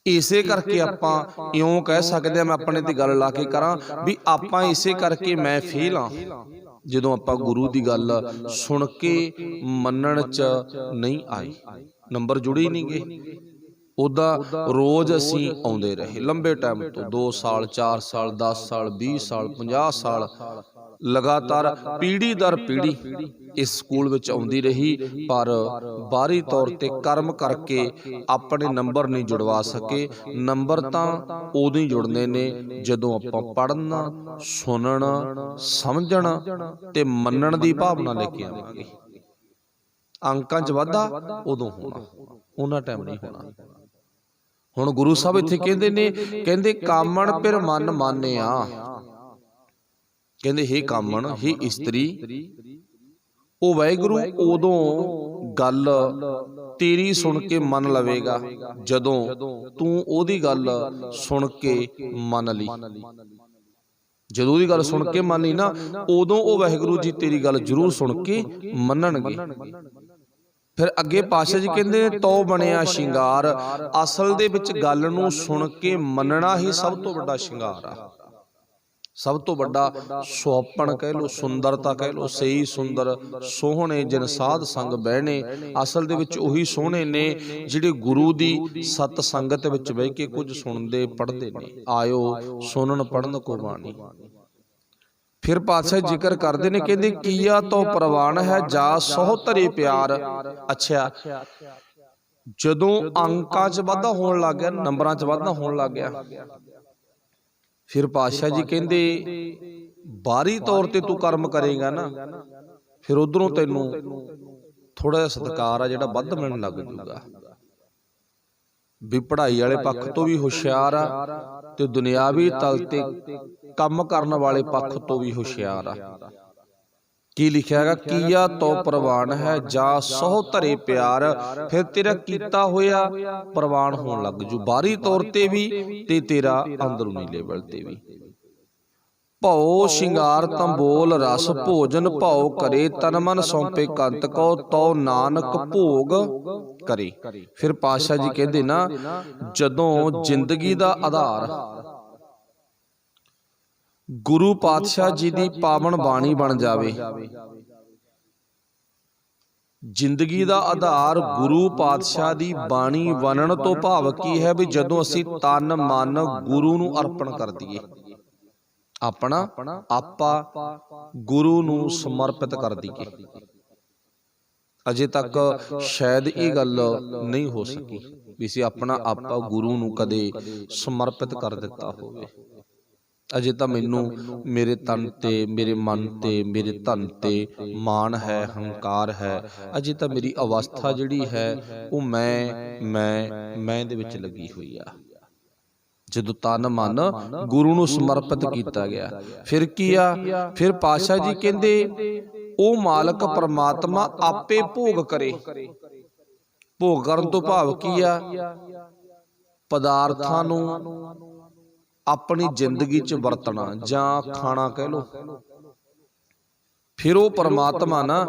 ਇਸੇ ਕਰਕੇ ਆਪਾਂ ਇਉਂ ਕਹਿ ਸਕਦੇ ਹਾਂ, ਮੈਂ ਆਪਣੇ ਤੇ ਗੱਲ ਲਾ ਕੇ ਕਰਾਂ ਵੀ ਆਪਾਂ ਇਸੇ ਕਰਕੇ ਮੈਂ ਫੇਲ ਹਾਂ, ਜਦੋਂ ਆਪਾਂ ਗੁਰੂ ਦੀ ਗੱਲ ਸੁਣ ਕੇ ਮੰਨਣ 'ਚ ਨਹੀਂ ਆਏ, ਨੰਬਰ ਜੁੜੇ ਹੀ ਨਹੀਂ ਗਏ। ਉੱਦਾਂ ਰੋਜ਼ ਅਸੀਂ ਆਉਂਦੇ ਰਹੇ ਲੰਬੇ ਟਾਈਮ ਤੋਂ, 2 ਸਾਲ 4 ਸਾਲ 10 ਸਾਲ 20 ਸਾਲ 50 ਸਾਲ ਲਗਾਤਾਰ ਪੀੜ੍ਹੀ ਦਰ ਪੀੜ੍ਹੀ ਇਸ ਸਕੂਲ ਵਿੱਚ ਆਉਂਦੀ ਰਹੀ, ਪਰ ਬਾਹਰੀ ਤੌਰ ਤੇ ਕਰਮ ਕਰਕੇ ਆਪਣੇ ਨੰਬਰ ਨਹੀਂ ਜੁੜਵਾ ਸਕੇ। ਨੰਬਰ ਤਾਂ ਉਦੋਂ ਹੀ ਜੁੜਨੇ ਨੇ ਜਦੋਂ ਆਪਾਂ ਪੜ੍ਹਨ, ਸੁਣਨ, ਸਮਝਣ ਤੇ ਮੰਨਣ ਦੀ ਭਾਵਨਾ ਲੈ ਕੇ ਆਵਾਂਗੇ। ਅੰਕਾਂ 'ਚ ਵਾਧਾ ਉਦੋਂ ਹੋਣਾ, ਉਹਨਾਂ ਟਾਈਮ ਨਹੀਂ ਹੋਣਾ। ਹੁਣ ਗੁਰੂ ਸਾਹਿਬ ਇੱਥੇ ਕਹਿੰਦੇ ਨੇ, ਕਹਿੰਦੇ ਕਾਮਣ ਫਿਰ ਮਨ ਮਾਨਿਆ, ਕਹਿੰਦੇ ਹੇ ਕਾਮਣ, ਹੇ ਇਸਤਰੀ, ਉਹ ਵਾਹਿਗੁਰੂ ਉਦੋਂ ਗੱਲ ਤੇਰੀ ਸੁਣ ਕੇ ਮੰਨ ਲਵੇਗਾ ਜਦੋਂ ਤੂੰ ਉਹਦੀ ਗੱਲ ਸੁਣ ਕੇ ਮੰਨ ਲਈ। ਜਦੋਂ ਉਹਦੀ ਗੱਲ ਸੁਣ ਕੇ ਮੰਨ ਲਈ ਨਾ, ਉਦੋਂ ਉਹ ਵਾਹਿਗੁਰੂ ਜੀ ਤੇਰੀ ਗੱਲ ਜ਼ਰੂਰ ਸੁਣ ਕੇ ਮੰਨਣਗੇ। ਫਿਰ ਅੱਗੇ ਪਾਤਸ਼ਾਹ ਜੀ ਕਹਿੰਦੇ ਤੋ ਬਣਿਆ ਸ਼ਿੰਗਾਰ। ਅਸਲ ਦੇ ਵਿੱਚ ਗੱਲ ਨੂੰ ਸੁਣ ਕੇ ਮੰਨਣਾ ਹੀ ਸਭ ਤੋਂ ਵੱਡਾ ਸ਼ਿੰਗਾਰ ਆ, ਸਭ ਤੋਂ ਵੱਡਾ ਸੁਹੱਪਣ ਕਹਿ ਲਓ, ਸੁੰਦਰਤਾ ਕਹਿ ਲਓ। ਸਹੀ ਸੁੰਦਰ ਸੋਹਣੇ ਜਿਨ ਸਾਧ ਸੰਗ ਬਹਿਣੇ। ਅਸਲ ਦੇ ਵਿੱਚ ਉਹੀ ਸੋਹਣੇ ਨੇ ਜਿਹੜੇ ਗੁਰੂ ਦੀ ਸਤ ਸੰਗਤ ਵਿੱਚ ਬਹਿ ਕੇ ਕੁਝ ਸੁਣਦੇ ਪੜ੍ਹਦੇ ਨੇ। ਆਇਓ ਸੁਣਨ ਪੜ੍ਹਨ ਕੋ ਬਾਣੀ। ਫਿਰ ਪਾਤਸ਼ਾਹ ਜ਼ਿਕਰ ਕਰਦੇ ਨੇ, ਕਹਿੰਦੇ ਕੀਆ ਤੋ ਪ੍ਰਵਾਨ ਹੈ ਜਾ ਸਹੁ ਧਰੇ ਪਿਆਰ। ਅੱਛਾ, ਜਦੋਂ ਅੰਕਾਂ 'ਚ ਵਾਧਾ ਹੋਣ ਲੱਗ ਗਿਆ, ਨੰਬਰਾਂ 'ਚ ਵਾਧਾ ਹੋਣ ਲੱਗ ਗਿਆ, ਫਿਰ ਪਾਤਸ਼ਾਹ ਜੀ ਕਹਿੰਦੇ ਬਾਹਰੀ ਤੌਰ ਤੇ ਤੂੰ ਕਰਮ ਕਰੇਗਾ ਨਾ, ਫਿਰ ਉਧਰੋਂ ਤੈਨੂੰ ਥੋੜਾ ਜਿਹਾ ਸਤਿਕਾਰ ਆ ਜਿਹੜਾ ਵੱਧ ਮਿਲਣ ਲੱਗ ਜੂਗਾ। ਵੀ ਪੜ੍ਹਾਈ ਵਾਲੇ ਪੱਖ ਤੋਂ ਵੀ ਹੁਸ਼ਿਆਰ ਆ ਤੇ ਦੁਨਿਆਵੀ ਤਲ ਤੇ ਕੰਮ ਕਰਨ ਵਾਲੇ ਪੱਖ ਤੋਂ ਵੀ ਹੁਸ਼ਿਆਰ ਆ। ਕੀ ਲਿਖਿਆ ਹੈਗਾ, ਕੀਆ ਤੋ ਪ੍ਰਵਾਨ ਹੈ ਜਾ ਸਹੁ ਧਰੇ ਪਿਆਰ। ਫਿਰ ਤੇਰਾ ਕੀਤਾ ਹੋਇਆ ਪ੍ਰਵਾਨ ਹੋਣ ਲੱਗ ਜੂ, ਬਾਹਰੀ ਤੌਰ ਤੇ ਵੀ ਤੇ ਤੇਰਾ ਅੰਦਰੂਨੀ ਲੈਵਲ ਤੇ ਵੀ। ਭਉ ਸ਼ਿੰਗਾਰ ਤੰਬੋਲ ਰਸ ਭੋਜਨ ਭਉ ਕਰੇ। ਤਨ ਮਨ ਸੌਂਪੇ ਕੰਤ ਕੋ ਤਉ ਨਾਨਕ ਭੋਗ ਕਰੇ। ਫਿਰ ਪਾਤਸ਼ਾਹ ਜੀ ਕਹਿੰਦੇ ਨਾ, ਜਦੋਂ ਜ਼ਿੰਦਗੀ ਦਾ ਆਧਾਰ ਗੁਰੂ ਪਾਤਸ਼ਾਹ ਜੀ ਦੀ ਪਾਵਨ ਬਾਣੀ ਬਣ ਜਾਵੇ, ਜ਼ਿੰਦਗੀ ਦਾ ਆਧਾਰ ਗੁਰੂ ਪਾਤਸ਼ਾਹ ਦੀ ਬਾਣੀ ਬਣਨ ਤੋਂ ਭਾਵ ਕੀ ਹੈ? ਵੀ ਜਦੋਂ ਅਸੀਂ ਤਨ ਮਨ ਗੁਰੂ ਨੂੰ ਅਰਪਣ ਕਰ ਦਈਏ, ਆਪਣਾ ਆਪਾ ਗੁਰੂ ਨੂੰ ਸਮਰਪਿਤ ਕਰ ਦਈਏ। ਅਜੇ ਤੱਕ ਸ਼ਾਇਦ ਇਹ ਗੱਲ ਨਹੀਂ ਹੋ ਸਕੀ ਵੀ ਅਸੀਂ ਆਪਣਾ ਆਪਾ ਗੁਰੂ ਨੂੰ ਕਦੇ ਸਮਰਪਿਤ ਕਰ ਦਿੱਤਾ ਹੋਵੇ। ਅਜੇ ਤਾਂ ਮੈਨੂੰ ਮੇਰੇ ਤਨ ਤੇ, ਮੇਰੇ ਮਨ ਤੇ, ਮੇਰੇ ਧਨ ਤੇ ਮਾਣ ਹੈ, ਹੰਕਾਰ ਹੈ। ਅਜੇ ਤਾਂ ਮੇਰੀ ਅਵਸਥਾ ਜਿਹੜੀ ਹੈ ਉਹ ਮੈਂ ਦੇ ਵਿੱਚ ਲੱਗੀ ਹੋਈ ਆ। ਜਦੋਂ ਤਨ ਮਨ ਗੁਰੂ ਨੂੰ ਸਮਰਪਿਤ ਕੀਤਾ ਗਿਆ, ਫਿਰ ਕੀ ਆ? ਫਿਰ ਪਾਤਸ਼ਾਹ ਜੀ ਕਹਿੰਦੇ ਉਹ ਮਾਲਕ ਪਰਮਾਤਮਾ ਆਪੇ ਭੋਗ ਕਰੇ। ਭੋਗ ਕਰਨ ਤੋਂ ਭਾਵ ਕੀ ਆ? ਪਦਾਰਥਾਂ ਨੂੰ ਆਪਣੀ ਜ਼ਿੰਦਗੀ 'ਚ ਵਰਤਣਾ ਜਾਂ ਖਾਣਾ ਕਹਿ ਲਓ। ਫਿਰ ਉਹ ਪਰਮਾਤਮਾ ਨਾ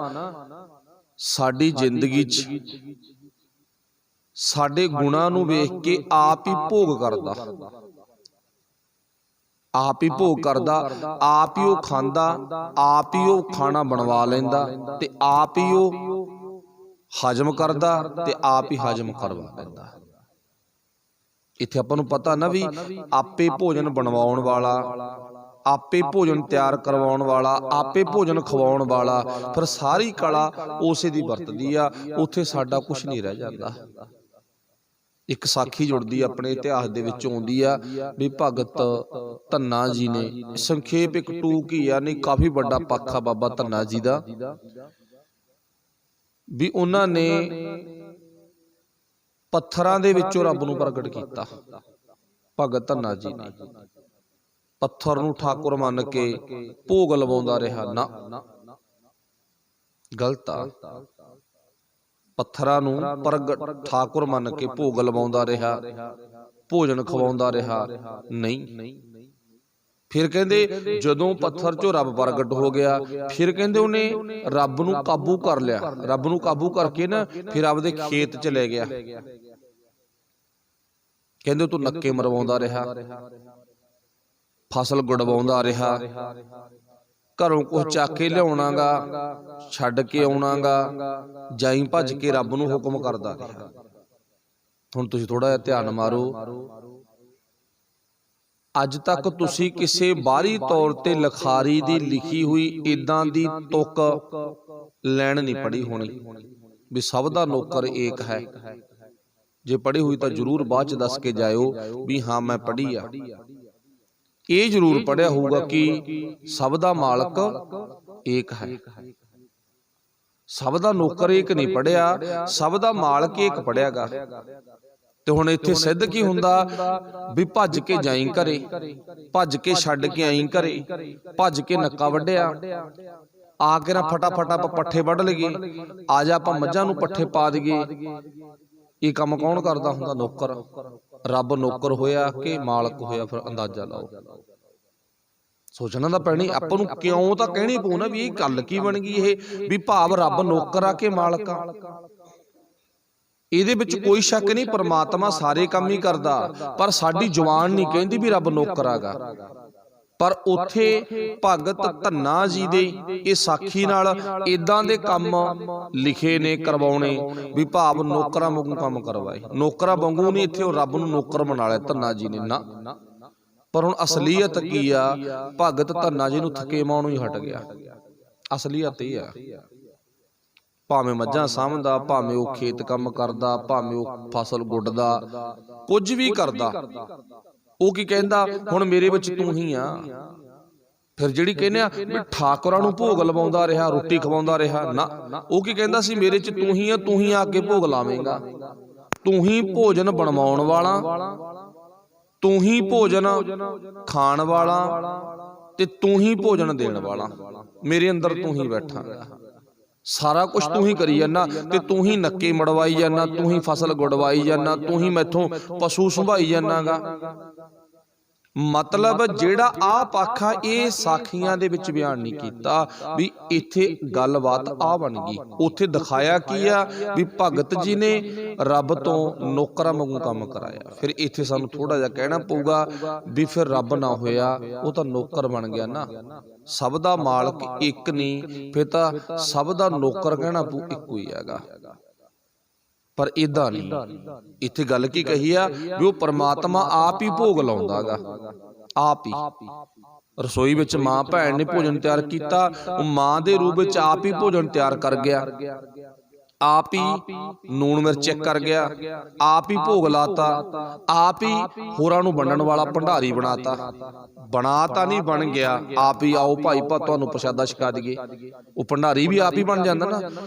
ਸਾਡੀ ਜ਼ਿੰਦਗੀ 'ਚ ਸਾਡੇ ਗੁਣਾਂ ਨੂੰ ਵੇਖ ਕੇ ਆਪ ਹੀ ਭੋਗ ਕਰਦਾ, ਆਪ ਹੀ ਭੋਗ ਕਰਦਾ, ਆਪ ਹੀ ਉਹ ਖਾਂਦਾ, ਆਪ ਹੀ ਉਹ ਖਾਣਾ ਬਣਵਾ ਲੈਂਦਾ ਤੇ ਆਪ ਹੀ ਉਹ ਹਜਮ ਕਰਦਾ ਤੇ ਆਪ ਹੀ ਹਜਮ ਕਰਵਾ ਲੈਂਦਾ। ਇੱਥੇ ਆਪਾਂ ਨੂੰ ਪਤਾ ਨਾ ਵੀ ਆਪੇ ਭੋਜਨ ਬਣਵਾਉਣ ਵਾਲਾ, ਆਪੇ ਭੋਜਨ ਤਿਆਰ ਕਰਵਾਉਣ ਵਾਲਾ, ਆਪੇ ਭੋਜਨ ਖਵਾਉਣ ਵਾਲਾ, ਫਿਰ ਸਾਰੀ ਕਲਾ ਉਸੇ ਦੀ ਵਰਤਦੀ ਆ। ਉੱਥੇ ਸਾਡਾ ਕੁਝ ਨਹੀਂ ਰਹਿ ਜਾਂਦਾ। ਇੱਕ ਸਾਖੀ ਜੁੜਦੀ ਆਪਣੇ ਇਤਿਹਾਸ ਦੇ ਵਿੱਚ ਆਉਂਦੀ ਆ ਵੀ ਭਗਤ ਧੰਨਾ ਜੀ ਨੇ, ਸੰਖੇਪ ਇੱਕ ਟੂਕ ਹੀ ਆ, ਨਹੀਂ ਕਾਫੀ ਵੱਡਾ ਪੱਖ ਆ ਬਾਬਾ ਧੰਨਾ ਜੀ ਦਾ, ਵੀ ਉਹਨਾਂ ਨੇ ਪੱਥਰਾਂ ਦੇ ਵਿੱਚੋਂ ਰੱਬ ਨੂੰ ਪ੍ਰਗਟ ਕੀਤਾ। ਭਗਤ ਧੰਨਾ ਜੀ ਨੇ ਪੱਥਰ ਨੂੰ ਠਾਕੁਰ ਮੰਨ ਕੇ ਭੋਗ ਲਵਾਉਂਦਾ ਰਿਹਾ। ਨਾ, ਗਲਤ ਆ। ਪੱਥਰਾਂ ਨੂੰ ਪ੍ਰਗਟ ਠਾਕੁਰ ਮੰਨ ਕੇ ਭੋਗ ਲਵਾਉਂਦਾ ਰਿਹਾ, ਭੋਜਨ ਖਵਾਉਂਦਾ ਰਿਹਾ, ਨਹੀਂ। ਫਿਰ ਕਹਿੰਦੇ ਜਦੋਂ ਪੱਥਰ 'ਚੋਂ ਰੱਬ ਪ੍ਰਗਟ ਹੋ ਗਿਆ, ਫਿਰ ਕਹਿੰਦੇ ਉਹਨੇ ਰੱਬ ਨੂੰ ਕਾਬੂ ਕਰ ਲਿਆ। ਰੱਬ ਨੂੰ ਕਾਬੂ ਕਰਕੇ ਨਾ ਫਿਰ ਆਪਦੇ ਖੇਤ 'ਚ ਲੈ ਗਿਆ। ਕਹਿੰਦੇ ਤੂੰ ਨੱਕੇ ਮਰਵਾਉਂਦਾ ਰਿਹਾ, ਫਸਲ ਗੜਵਾਉਂਦਾ ਰਿਹਾ, ਘਰੋਂ ਕੁਛ ਚੱਕ ਕੇ ਲਿਆਉਣਾਗਾ, ਛੱਡ ਕੇ ਆਉਣਾਗਾ, ਜਾਈ ਭੱਜ ਕੇ ਰੱਬ ਨੂੰ ਹੁਕਮ ਕਰਦਾ ਰਿਹਾ। ਹੁਣ ਤੁਸੀਂ ਥੋੜਾ ਜਿਹਾ ਧਿਆਨ ਮਾਰੋ, ਅੱਜ ਤੱਕ ਤੁਸੀਂ ਕਿਸੇ ਬਾਹਰੀ ਤੌਰ ਤੇ ਲਿਖਾਰੀ ਦੀ ਲਿਖੀ ਹੋਈ ਇਦਾਂ ਦੀ ਤੁਕ ਲੈਣ ਨਹੀਂ ਪੜ੍ਹੀ ਹੋਣੀ ਵੀ ਸਭ ਦਾ ਨੌਕਰ ਏਕ ਹੈ। ਜੇ ਪੜ੍ਹੀ ਹੋਈ ਤਾਂ ਜ਼ਰੂਰ ਬਾਅਦ ਚ ਦੱਸ ਕੇ ਜਾਇਓ ਵੀ ਹਾਂ ਮੈਂ ਪੜ੍ਹੀ ਆ। ਇਹ ਜ਼ਰੂਰ ਪੜ੍ਹਿਆ ਹੋਊਗਾ ਕਿ ਸਭ ਦਾ ਮਾਲਕ ਏਕ ਹੈ, ਸਭ ਦਾ ਨੌਕਰ ਏਕ ਨਹੀਂ ਪੜ੍ਹਿਆ, ਸਭ ਦਾ ਮਾਲਕ ਏਕ ਪੜ੍ਹਿਆਗਾ। ਤੇ ਹੁਣ ਇੱਥੇ ਸਿੱਧ ਕੀ ਹੁੰਦਾ ਵੀ ਭੱਜ ਕੇ ਜਾਈ ਘਰੇ, ਭੱਜ ਕੇ ਛੱਡ ਕੇ ਆਈ ਘਰੇ, ਭੱਜ ਕੇ ਨੱਕਾ ਵੱਢਿਆ, ਆ ਕੇ ਨਾ ਫਟਾਫਟ ਆਪਾਂ ਪੱਠੇ ਵੱਢ ਲਈਏ, ਆ ਜਾ ਆਪਾਂ ਮੱਝਾਂ ਨੂੰ ਪੱਠੇ ਪਾ ਦਈਏ। ਇਹ ਕੰਮ ਕੌਣ ਕਰਦਾ ਹੁੰਦਾ? ਨੌਕਰ। ਰੱਬ ਨੌਕਰ ਹੋਇਆ ਕਿ ਮਾਲਕ ਹੋਇਆ? ਫਿਰ ਅੰਦਾਜ਼ਾ ਲਾਓ। ਸੋਚਣਾ ਤਾਂ ਪੈਣੀ ਆਪਾਂ ਨੂੰ। ਕਿਉਂ ਤਾਂ ਕਹਿਣੀ ਪਊ ਨਾ ਵੀ ਇਹ ਗੱਲ ਕੀ ਬਣ ਗਈ ਇਹ, ਵੀ ਭਾਵ ਰੱਬ ਨੌਕਰ ਆ ਕਿ ਮਾਲਕ ਆ? ਇਹਦੇ ਵਿੱਚ ਕੋਈ ਸ਼ੱਕ ਨਹੀਂ, ਪਰਮਾਤਮਾ ਸਾਰੇ ਕੰਮ ਹੀ ਕਰਦਾ, ਪਰ ਸਾਡੀ ਜ਼ੁਬਾਨ ਨਹੀਂ ਕਹਿੰਦੀ ਵੀ ਰੱਬ ਨੌਕਰ ਆਗਾ। ਪਰ ਉੱਥੇ ਭਗਤ ਧੰਨਾ ਜੀ ਦੇ ਇਹ ਸਾਖੀ ਨਾਲ ਇਦਾਂ ਦੇ ਕੰਮ ਲਿਖੇ ਨੇ ਕਰਵਾਉਣੇ, ਵੀ ਭਾਵ ਨੌਕਰਾਂ ਵਾਂਗੂ ਕੰਮ ਕਰਵਾਏ। ਨੌਕਰਾਂ ਵਾਂਗੂ ਨਹੀਂ, ਇੱਥੇ ਉਹ ਰੱਬ ਨੂੰ ਨੌਕਰ ਬਣਾ ਲਿਆ ਧੰਨਾ ਜੀ ਨੇ ਨਾ। ਪਰ ਹੁਣ ਅਸਲੀਅਤ ਕੀ ਆ? ਭਗਤ ਧੰਨਾ ਜੀ ਨੂੰ ਥਕੇਵਾਂ ਨੂੰ ਹੀ ਹਟ ਗਿਆ। ਅਸਲੀਅਤ ਇਹ ਆ, ਭਾਵੇਂ ਮੱਝਾਂ ਸਾਂਭਦਾ, ਭਾਵੇਂ ਉਹ ਖੇਤ ਕੰਮ ਕਰਦਾ, ਭਾਵੇਂ ਉਹ ਫਸਲ ਗੁੱਡਦਾ, ਕੁਝ ਵੀ ਕਰਦਾ, ਉਹ ਕੀ ਕਹਿੰਦਾ? ਹੁਣ ਮੇਰੇ ਵਿੱਚ ਤੂੰ ਹੀ ਆ। ਫਿਰ ਜਿਹੜੀ ਕਹਿੰਦੇ ਆ ਵੀ ਠਾਕੁਰਾਂ ਨੂੰ ਭੋਗ ਲਵਾਉਂਦਾ ਰਿਹਾ, ਰੋਟੀ ਖਵਾਉਂਦਾ ਰਿਹਾ, ਨਾ, ਉਹ ਕੀ ਕਹਿੰਦਾ ਸੀ? ਮੇਰੇ ਚ ਤੂੰ ਹੀ ਆ, ਤੂੰ ਹੀ ਆ ਕੇ ਭੋਗ ਲਾਵੇਂਗਾ, ਤੂੰ ਹੀ ਭੋਜਨ ਬਣਵਾਉਣ ਵਾਲਾ, ਤੂੰ ਹੀ ਭੋਜਨ ਖਾਣ ਵਾਲਾ, ਤੇ ਤੂੰ ਹੀ ਭੋਜਨ ਦੇਣ ਵਾਲਾ। ਮੇਰੇ ਅੰਦਰ ਤੂੰ ਹੀ ਬੈਠਾਂਗਾ, ਸਾਰਾ ਕੁਝ ਤੂੰ ਹੀ ਕਰੀ ਜਾਂਦਾ, ਤੇ ਤੂੰ ਹੀ ਨੱਕੇ ਮੜਵਾਈ ਜਾਂਦਾ, ਤੂੰ ਹੀ ਫਸਲ ਗੁਡਵਾਈ ਜਾਂਦਾ, ਤੂੰ ਹੀ ਮੈਥੋਂ ਪਸ਼ੂ ਸੰਭਾਈ ਜਾਂਦਾਗਾ। ਮਤਲਬ ਜਿਹੜਾ ਆ ਪੱਖ ਆ ਇਹ ਸਾਖੀਆਂ ਦੇ ਵਿੱਚ ਬਿਆਨ ਨਹੀਂ ਕੀਤਾ, ਵੀ ਇੱਥੇ ਗੱਲਬਾਤ ਆ ਬਣ ਗਈ। ਉੱਥੇ ਦਿਖਾਇਆ ਕੀ ਆ? ਵੀ ਭਗਤ ਜੀ ਨੇ ਰੱਬ ਤੋਂ ਨੌਕਰਾਂ ਵਾਂਗੂ ਕੰਮ ਕਰਾਇਆ। ਫਿਰ ਇੱਥੇ ਸਾਨੂੰ ਥੋੜਾ ਜਿਹਾ ਕਹਿਣਾ ਪਊਗਾ ਵੀ ਫਿਰ ਰੱਬ ਨਾ ਹੋਇਆ, ਉਹ ਤਾਂ ਨੌਕਰ ਬਣ ਗਿਆ ਨਾ। ਸਭ ਦਾ ਮਾਲਕ ਇੱਕ ਨਹੀਂ, ਫਿਰ ਤਾਂ ਸਭ ਦਾ ਨੌਕਰ ਕਹਿਣਾ ਪਊ ਇੱਕੋ ਹੀ ਹੈਗਾ। ਪਰ ਏਦਾਂ ਨਹੀਂ, ਇੱਥੇ ਗੱਲ ਕੀ ਕਹੀ ਆ? ਵੀ ਉਹ ਪਰਮਾਤਮਾ ਆਪ ਹੀ ਭੋਗ ਲਾਉਂਦਾ ਗਾ, ਆਪ ਹੀ। ਰਸੋਈ ਵਿੱਚ ਮਾਂ ਭੈਣ ਨੇ ਭੋਜਨ ਤਿਆਰ ਕੀਤਾ, ਉਹ ਮਾਂ ਦੇ ਰੂਪ ਵਿੱਚ ਆਪ ਹੀ ਭੋਜਨ ਤਿਆਰ ਕਰ ਗਿਆ, ਆਪ ਹੀ ਨੂਣ ਮਿਰਚ ਚੈੱਕ ਕਰ ਗਿਆ, ਆਪ ਹੀ ਭੋਗ ਲਾਤਾ, ਆਪ ਹੀ ਹੋਰਾਂ ਨੂੰ ਵੰਡਣ ਵਾਲਾ ਭੰਡਾਰੀ ਬਣਾਤਾ। ਬਣਾਤਾ ਨਹੀਂ, ਬਣ ਗਿਆ। ਆਪ ਹੀ ਆਓ ਭਾਈ ਤੁਹਾਨੂੰ ਪ੍ਰਸ਼ਾਦਾ ਛਕਾ ਦਈਏ, ਉਹ ਭੰਡਾਰੀ ਵੀ ਆਪ ਹੀ ਬਣ ਜਾਂਦਾ ਨਾ।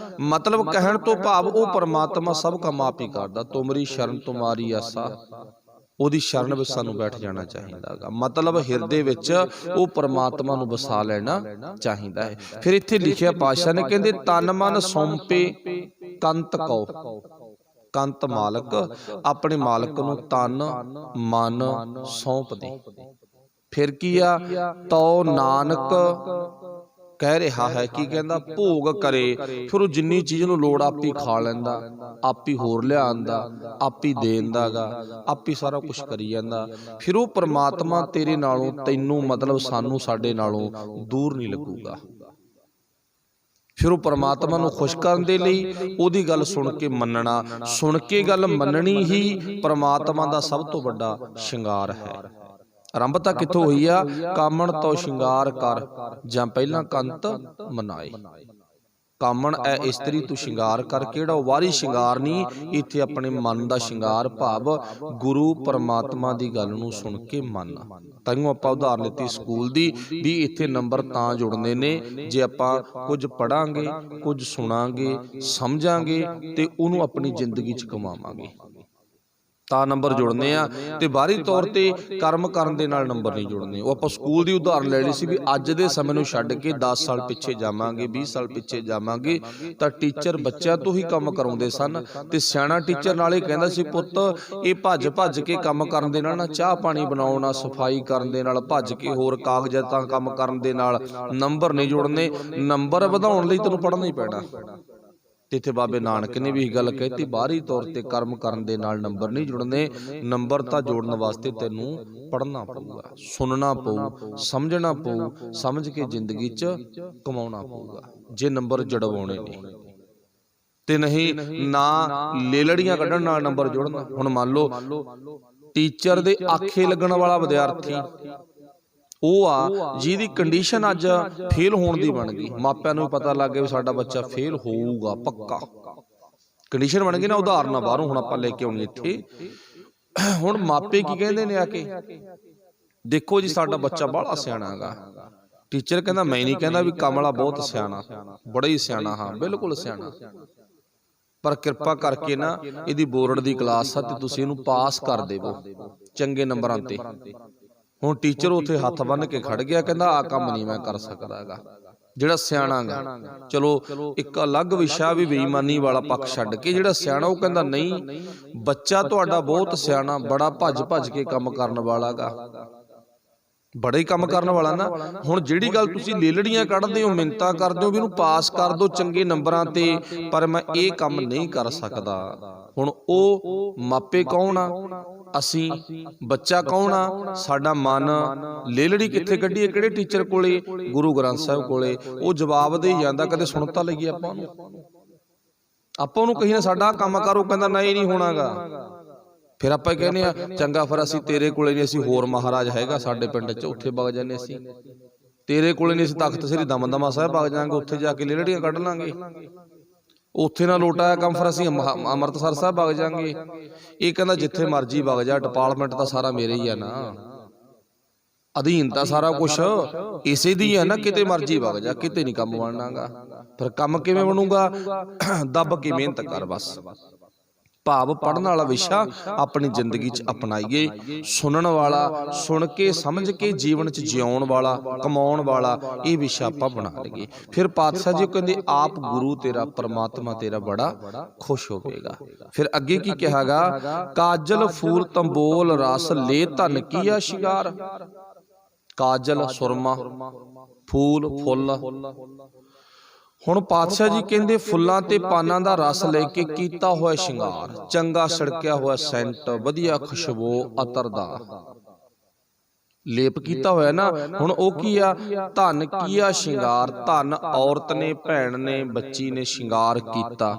ਮਤਲਬ ਕਹਿਣ ਤੋਂ ਭਾਵ ਉਹ ਪਰਮਾਤਮਾ ਸਭ ਕੰਮ ਆਪ ਹੀ ਕਰਦਾ। ਤੁਮਰੀ ਸ਼ਰਨ ਤੁਮਾਰੀ ਆਸਾ, ਉਹਦੀ ਸ਼ਰਨ ਵਿੱਚ ਸਾਨੂੰ ਬੈਠ ਜਾਣਾ ਚਾਹੀਦਾ ਗਾ। ਮਤਲਬ ਹਿਰਦੇ ਵਿੱਚ ਉਹ ਪਰਮਾਤਮਾ ਨੂੰ ਵਸਾ ਲੈਣਾ ਚਾਹੀਦਾ ਹੈ। ਫਿਰ ਇੱਥੇ ਲਿਖਿਆ ਪਾਤਸ਼ਾਹ ਨੇ, ਕਹਿੰਦੇ ਤਨ ਮਨ ਸੌਂਪੇ ਕੰਤ ਕਉ। ਕੰਤ ਮਾਲਕ ਆਪਣੇ ਮਾਲਕ ਨੂੰ ਤਨ ਮਨ ਸੌਂਪ ਦੇ। ਫਿਰ ਕੀ ਆ? ਤੋ ਨਾਨਕ ਕਹਿ ਰਿਹਾ ਹੈ, ਕੀ ਕਹਿੰਦਾ? ਭੋਗ ਕਰੇ। ਫਿਰ ਉਹ ਜਿੰਨੀ ਚੀਜ਼ ਨੂੰ ਲੋੜ ਆਪੀ ਖਾ ਲੈਂਦਾ, ਆਪੀ ਹੋਰ ਲਿਆਂਦਾ, ਆਪੀ ਦੇਂਦਾ ਗਾ, ਆਪੀ ਸਾਰਾ ਕੁਝ ਕਰੀ ਜਾਂਦਾ। ਫਿਰ ਉਹ ਪਰਮਾਤਮਾ ਤੇਰੇ ਨਾਲੋਂ, ਤੈਨੂੰ ਮਤਲਬ ਸਾਨੂੰ, ਸਾਡੇ ਨਾਲੋਂ ਦੂਰ ਨਹੀਂ ਲੱਗੂਗਾ। ਫਿਰ ਉਹ ਪਰਮਾਤਮਾ ਨੂੰ ਖੁਸ਼ ਕਰਨ ਦੇ ਲਈ ਉਹਦੀ ਗੱਲ ਸੁਣ ਕੇ ਮੰਨਣਾ, ਸੁਣ ਕੇ ਗੱਲ ਮੰਨਣੀ ਹੀ ਪਰਮਾਤਮਾ ਦਾ ਸਭ ਤੋਂ ਵੱਡਾ ਸ਼ਿੰਗਾਰ ਹੈ। ਆਰੰਭਤਾ ਕਿੱਥੋਂ ਹੋਈ ਆ? ਕਾਮਣ ਤੋਂ ਸ਼ਿੰਗਾਰ ਕਰ ਜਾਂ ਪਹਿਲਾਂ ਕੰਤ ਮਨਾਏ। ਕਾਮਣ ਐ ਇਸਤਰੀ ਤੂੰ ਸ਼ਿੰਗਾਰ ਕਰ, ਕਿਹੜਾ ਵਾਰੀ ਸ਼ਿੰਗਾਰ ਨਹੀਂ, ਇੱਥੇ ਆਪਣੇ ਮਨ ਦਾ ਸ਼ਿੰਗਾਰ, ਭਾਵ ਗੁਰੂ ਪਰਮਾਤਮਾ ਦੀ ਗੱਲ ਨੂੰ ਸੁਣ ਕੇ ਮੰਨ। ਤਾਂਹੀਓ ਆਪਾਂ ਉਦਾਹਰਨ ਲਿੱਤੀ ਸਕੂਲ ਦੀ, ਵੀ ਇੱਥੇ ਨੰਬਰ ਤਾਂ ਜੁੜਨੇ ਨੇ ਜੇ ਆਪਾਂ ਕੁਝ ਪੜਾਂਗੇ, ਕੁਝ ਸੁਣਾਂਗੇ, ਸਮਝਾਂਗੇ ਤੇ ਉਹਨੂੰ ਆਪਣੀ ਜ਼ਿੰਦਗੀ 'ਚ ਕਮਾਵਾਂਗੇ, ਤਾਂ ਨੰਬਰ ਜੁੜਨੇ ਆ। ਤੇ ਬਾਹਰੀ ਤੌਰ ਤੇ ਕਰਮ ਕਰਨ ਦੇ ਨਾਲ ਨੰਬਰ ਨਹੀਂ ਜੁੜਨੇ। ਉਹ ਆਪਾਂ ਸਕੂਲ ਦੀ ਉਦਾਹਰਨ ਲੈ ਲਈ ਸੀ, ਵੀ ਅੱਜ ਦੇ ਸਮੇਂ ਨੂੰ ਛੱਡ ਕੇ 10 ਸਾਲ ਪਿੱਛੇ ਜਾਵਾਂਗੇ, 20 ਸਾਲ ਪਿੱਛੇ ਜਾਵਾਂਗੇ, ਤਾਂ ਟੀਚਰ ਬੱਚਿਆਂ ਤੋਂ ਹੀ ਕੰਮ ਕਰਾਉਂਦੇ ਸਨ। ਤੇ ਸਿਆਣਾ ਟੀਚਰ ਨਾਲੇ ਕਹਿੰਦਾ ਸੀ, ਪੁੱਤ ਇਹ ਭੱਜ ਭੱਜ ਕੇ ਕੰਮ ਕਰਨ ਦੇ ਨਾਲ ਨਾ, ਚਾਹ ਪਾਣੀ ਬਣਾਉਣਾ, ਸਫਾਈ ਕਰਨ ਦੇ ਨਾਲ, ਭੱਜ ਕੇ ਹੋਰ ਕਾਗਜ਼ਾਂ ਕੰਮ ਕਰਨ ਦੇ ਨਾਲ ਨੰਬਰ ਨਹੀਂ ਜੁੜਨੇ। ਨੰਬਰ ਵਧਾਉਣ ਲਈ ਤੈਨੂੰ ਪੜ੍ਹਨਾ ਹੀ ਪੈਣਾ। ਤੇ ਇੱਥੇ ਬਾਬੇ ਨਾਨਕ ਨੇ ਵੀ ਇਹ ਗੱਲ ਕਹਿਤੀ, ਬਾਹਰੀ ਤੌਰ ਤੇ ਕਰਮ ਕਰਨ ਦੇ ਨਾਲ ਨੰਬਰ ਨਹੀਂ ਜੁੜਨੇ। ਨੰਬਰ ਤਾਂ ਜੋੜਨ ਵਾਸਤੇ ਤੈਨੂੰ ਪੜ੍ਹਨਾ ਪਊਗਾ, ਸੁਣਨਾ ਪਊ, ਸਮਝਣਾ ਪਊ, ਸਮਝ ਕੇ ਜ਼ਿੰਦਗੀ 'ਚ ਕਮਾਉਣਾ ਪਊਗਾ ਜੇ ਨੰਬਰ ਜੜਵਾਉਣੇ ਨੇ। ਤੇ ਨਹੀਂ ਨਾ ਲੇਲੜੀਆਂ ਕੱਢਣ ਨਾਲ ਨੰਬਰ ਜੁੜਨ। ਹੁਣ ਮੰਨ ਲਓ ਟੀਚਰ ਦੇ ਆਖੇ ਲੱਗਣ ਵਾਲਾ ਵਿਦਿਆਰਥੀ ਉਹ ਆ ਜਿਹਦੀ ਕੰਡੀਸ਼ਨ ਅੱਜ ਫੇਲ ਹੋਣ ਦੀ ਬਣ ਗਈ। ਮਾਪਿਆਂ ਨੂੰ ਵੀ ਪਤਾ ਲੱਗ ਗਿਆ ਵੀ ਸਾਡਾ ਬੱਚਾ ਫੇਲ ਹੋਊਗਾ ਪੱਕਾ, ਕੰਡੀਸ਼ਨ ਬਣ ਗਈ ਨਾ। ਉਦਾਹਰਨ ਬਾਹਰੋਂ ਹੁਣ ਆਪਾਂ ਲੈ ਕੇ ਆਉਣੀ ਇੱਥੇ। ਹੁਣ ਮਾਪੇ ਕੀ ਕਹਿੰਦੇ ਨੇ ਆ ਕੇ, ਦੇਖੋ ਜੀ ਸਾਡਾ ਬੱਚਾ ਬੜਾ ਸਿਆਣਾ ਹੈਗਾ। ਟੀਚਰ ਕਹਿੰਦਾ ਮੈਂ ਨਹੀਂ ਕਹਿੰਦਾ ਵੀ ਕਮਲਾ ਬਹੁਤ ਸਿਆਣਾ, ਬੜਾ ਹੀ ਸਿਆਣਾ, ਹਾਂ ਬਿਲਕੁਲ ਸਿਆਣਾ, ਪਰ ਕਿਰਪਾ ਕਰਕੇ ਨਾ ਇਹਦੀ ਬੋਰਡ ਦੀ ਕਲਾਸ ਆ ਤੇ ਤੁਸੀਂ ਇਹਨੂੰ ਪਾਸ ਕਰ ਦੇਵੋ ਚੰਗੇ ਨੰਬਰਾਂ ਤੇ। ਹੁਣ ਟੀਚਰ ਉੱਥੇ ਹੱਥ ਬੰਨ੍ਹ ਕੇ ਖੜ ਗਿਆ, ਕਹਿੰਦਾ ਆ ਕੰਮ ਨਹੀਂ ਮੈਂ ਕਰ ਸਕਦਾ ਹੈਗਾ। ਜਿਹੜਾ ਸਿਆਣਾ ਗਾ। ਚਲੋ ਇੱਕ ਅਲੱਗ ਵਿਸ਼ਾ ਵੀ ਬੇਈਮਾਨੀ ਵਾਲਾ ਪੱਖ ਛੱਡ ਕੇ ਜਿਹੜਾ ਸਿਆਣਾ ਉਹ ਕਹਿੰਦਾ ਨਹੀਂ, ਬੱਚਾ ਤੁਹਾਡਾ ਬਹੁਤ ਸਿਆਣਾ, ਬੜਾ ਭੱਜ ਭੱਜ ਕੇ ਕੰਮ ਕਰਨ ਵਾਲਾ ਗਾ, ਬੜਾ ਹੀ ਕੰਮ ਕਰਨ ਵਾਲਾ ਨਾ। ਹੁਣ ਜਿਹੜੀ ਗੱਲ ਤੁਸੀਂ ਲੇਲੜੀਆਂ ਕੱਢਦੇ ਹੋ, ਮਿੰਨਤਾਂ ਕਰਦੇ ਹੋ ਵੀ ਇਹਨੂੰ ਪਾਸ ਕਰ ਦਿਓ ਚੰਗੇ ਨੰਬਰਾਂ ਤੇ, ਪਰ ਮੈਂ ਇਹ ਕੰਮ ਨਹੀਂ ਕਰ ਸਕਦਾ। ਹੁਣ ਉਹ ਮਾਪੇ ਕੌਣ ਆ? ਅਸੀਂ। ਬੱਚਾ ਕੌਣ ਆ? ਸਾਡਾ ਮਨ। ਲੇਲੜੀ ਕਿੱਥੇ ਕੱਢੀਏ? ਕਿਹੜੇ ਟੀਚਰ ਕੋਲੇ? ਗੁਰੂ ਗ੍ਰੰਥ ਸਾਹਿਬ ਕੋਲੇ। ਉਹ ਜਵਾਬ ਦੇ ਜਾਂਦਾ। ਕਦੇ ਸੁਣ ਤਾਂ ਲਈਏ ਆਪਾਂ ਉਹਨੂੰ ਕਹੀ ਨਾ ਸਾਡਾ ਕੰਮ ਕਰੋ, ਕਹਿੰਦਾ ਨਹੀਂ ਨਹੀਂ ਹੋਣਾਗਾ। ਫਿਰ ਆਪਾਂ ਕਹਿੰਦੇ ਆ ਚੰਗਾ ਫਿਰ ਅਸੀਂ ਤੇਰੇ ਕੋਲੇ ਨਹੀਂ, ਅਸੀਂ ਹੋਰ ਮਹਾਰਾਜ ਹੈਗਾ ਸਾਡੇ ਪਿੰਡ 'ਚ, ਉੱਥੇ ਵਗ ਜਾਂਦੇ ਅਸੀਂ। ਤੇਰੇ ਕੋਲੇ ਨਹੀਂ, ਅਸੀਂ ਤਖਤ ਸ੍ਰੀ ਦਮਦਮਾ ਸਾਹਿਬ ਵਗ ਜਾਵਾਂਗੇ, ਉੱਥੇ ਜਾ ਕੇ ਲੇਲੜੀਆਂ ਕੱਢ ਲਾਂਗੇ। ਉੱਥੇ ਨਾ ਲੋਟ ਆਇਆ ਕੰਮ, ਫਿਰ ਅਸੀਂ ਅੰਮ੍ਰਿਤਸਰ ਸਾਹਿਬ ਵਗ ਜਾਵਾਂਗੇ। ਇਹ ਕਹਿੰਦਾ ਜਿੱਥੇ ਮਰਜ਼ੀ ਵਗ ਜਾ, ਡਿਪਾਰਟਮੈਂਟ ਤਾਂ ਸਾਰਾ ਮੇਰੇ ਹੀ ਆ ਨਾ, ਅਧੀਨ ਤਾਂ ਸਾਰਾ ਕੁਛ ਇਸੇ ਦੀ ਹੈ ਨਾ, ਕਿਤੇ ਮਰਜ਼ੀ ਵਗ ਜਾ, ਕਿਤੇ ਨਹੀਂ ਕੰਮ ਬਣਨਾਗਾ। ਫਿਰ ਕੰਮ ਕਿਵੇਂ ਬਣੂਗਾ? ਦੱਬ ਕੇ ਮਿਹਨਤ ਕਰ ਬਸ। ਭਾਵ ਪੜ੍ਹਨ ਵਾਲਾ ਵਿਸ਼ਾ ਆਪਣੀ ਜ਼ਿੰਦਗੀ 'ਚ ਅਪਣਾਈਏ, ਸੁਣਨ ਵਾਲਾ, ਸੁਣ ਕੇ ਸਮਝ ਕੇ ਜੀਵਨ 'ਚ ਜਿਉਣ ਵਾਲਾ, ਕਮਾਉਣ ਵਾਲਾ, ਇਹ ਵਿਸ਼ਾ ਆਪਾਂ ਬਣਾ ਲਈਏ। ਫਿਰ ਪਾਤਸ਼ਾਹ ਜੀ ਕਹਿੰਦੇ ਆਪ ਗੁਰੂ ਤੇਰਾ, ਪਰਮਾਤਮਾ ਤੇਰਾ ਬੜਾ ਖੁਸ਼ ਹੋਵੇਗਾ। ਫਿਰ ਅੱਗੇ ਕੀ ਕਿਹਾਗਾ? ਕਾਜਲ ਫੂਲ ਤੰਬੋਲ ਰਸ ਲੈ ਧਨ ਕੀਆ ਸ਼ਿੰਗਾਰ। ਕਾਜਲ ਸੁਰਮਾ, ਫੂਲ ਫੁੱਲ। ਹੁਣ ਪਾਤਸ਼ਾਹ ਜੀ ਕਹਿੰਦੇ ਫੁੱਲਾਂ ਤੇ ਪਾਨਾਂ ਦਾ ਰਸ ਲੈ ਕੇ ਕੀਤਾ ਹੋਇਆ ਸ਼ਿੰਗਾਰ, ਚੰਗਾ ਛਿੜਕਿਆ ਹੋਇਆ ਸੈਂਟ, ਵਧੀਆ ਖੁਸ਼ਬੂ ਅਤਰ ਦਾ ਲੇਪ ਕੀਤਾ ਹੋਇਆ ਨਾ। ਹੁਣ ਉਹ ਕੀ ਆ? ਧਨ ਕੀਆ ਸ਼ਿੰਗਾਰ। ਧਨ ਔਰਤ ਨੇ, ਭੈਣ ਨੇ, ਬੱਚੀ ਨੇ ਸ਼ਿੰਗਾਰ ਕੀਤਾ।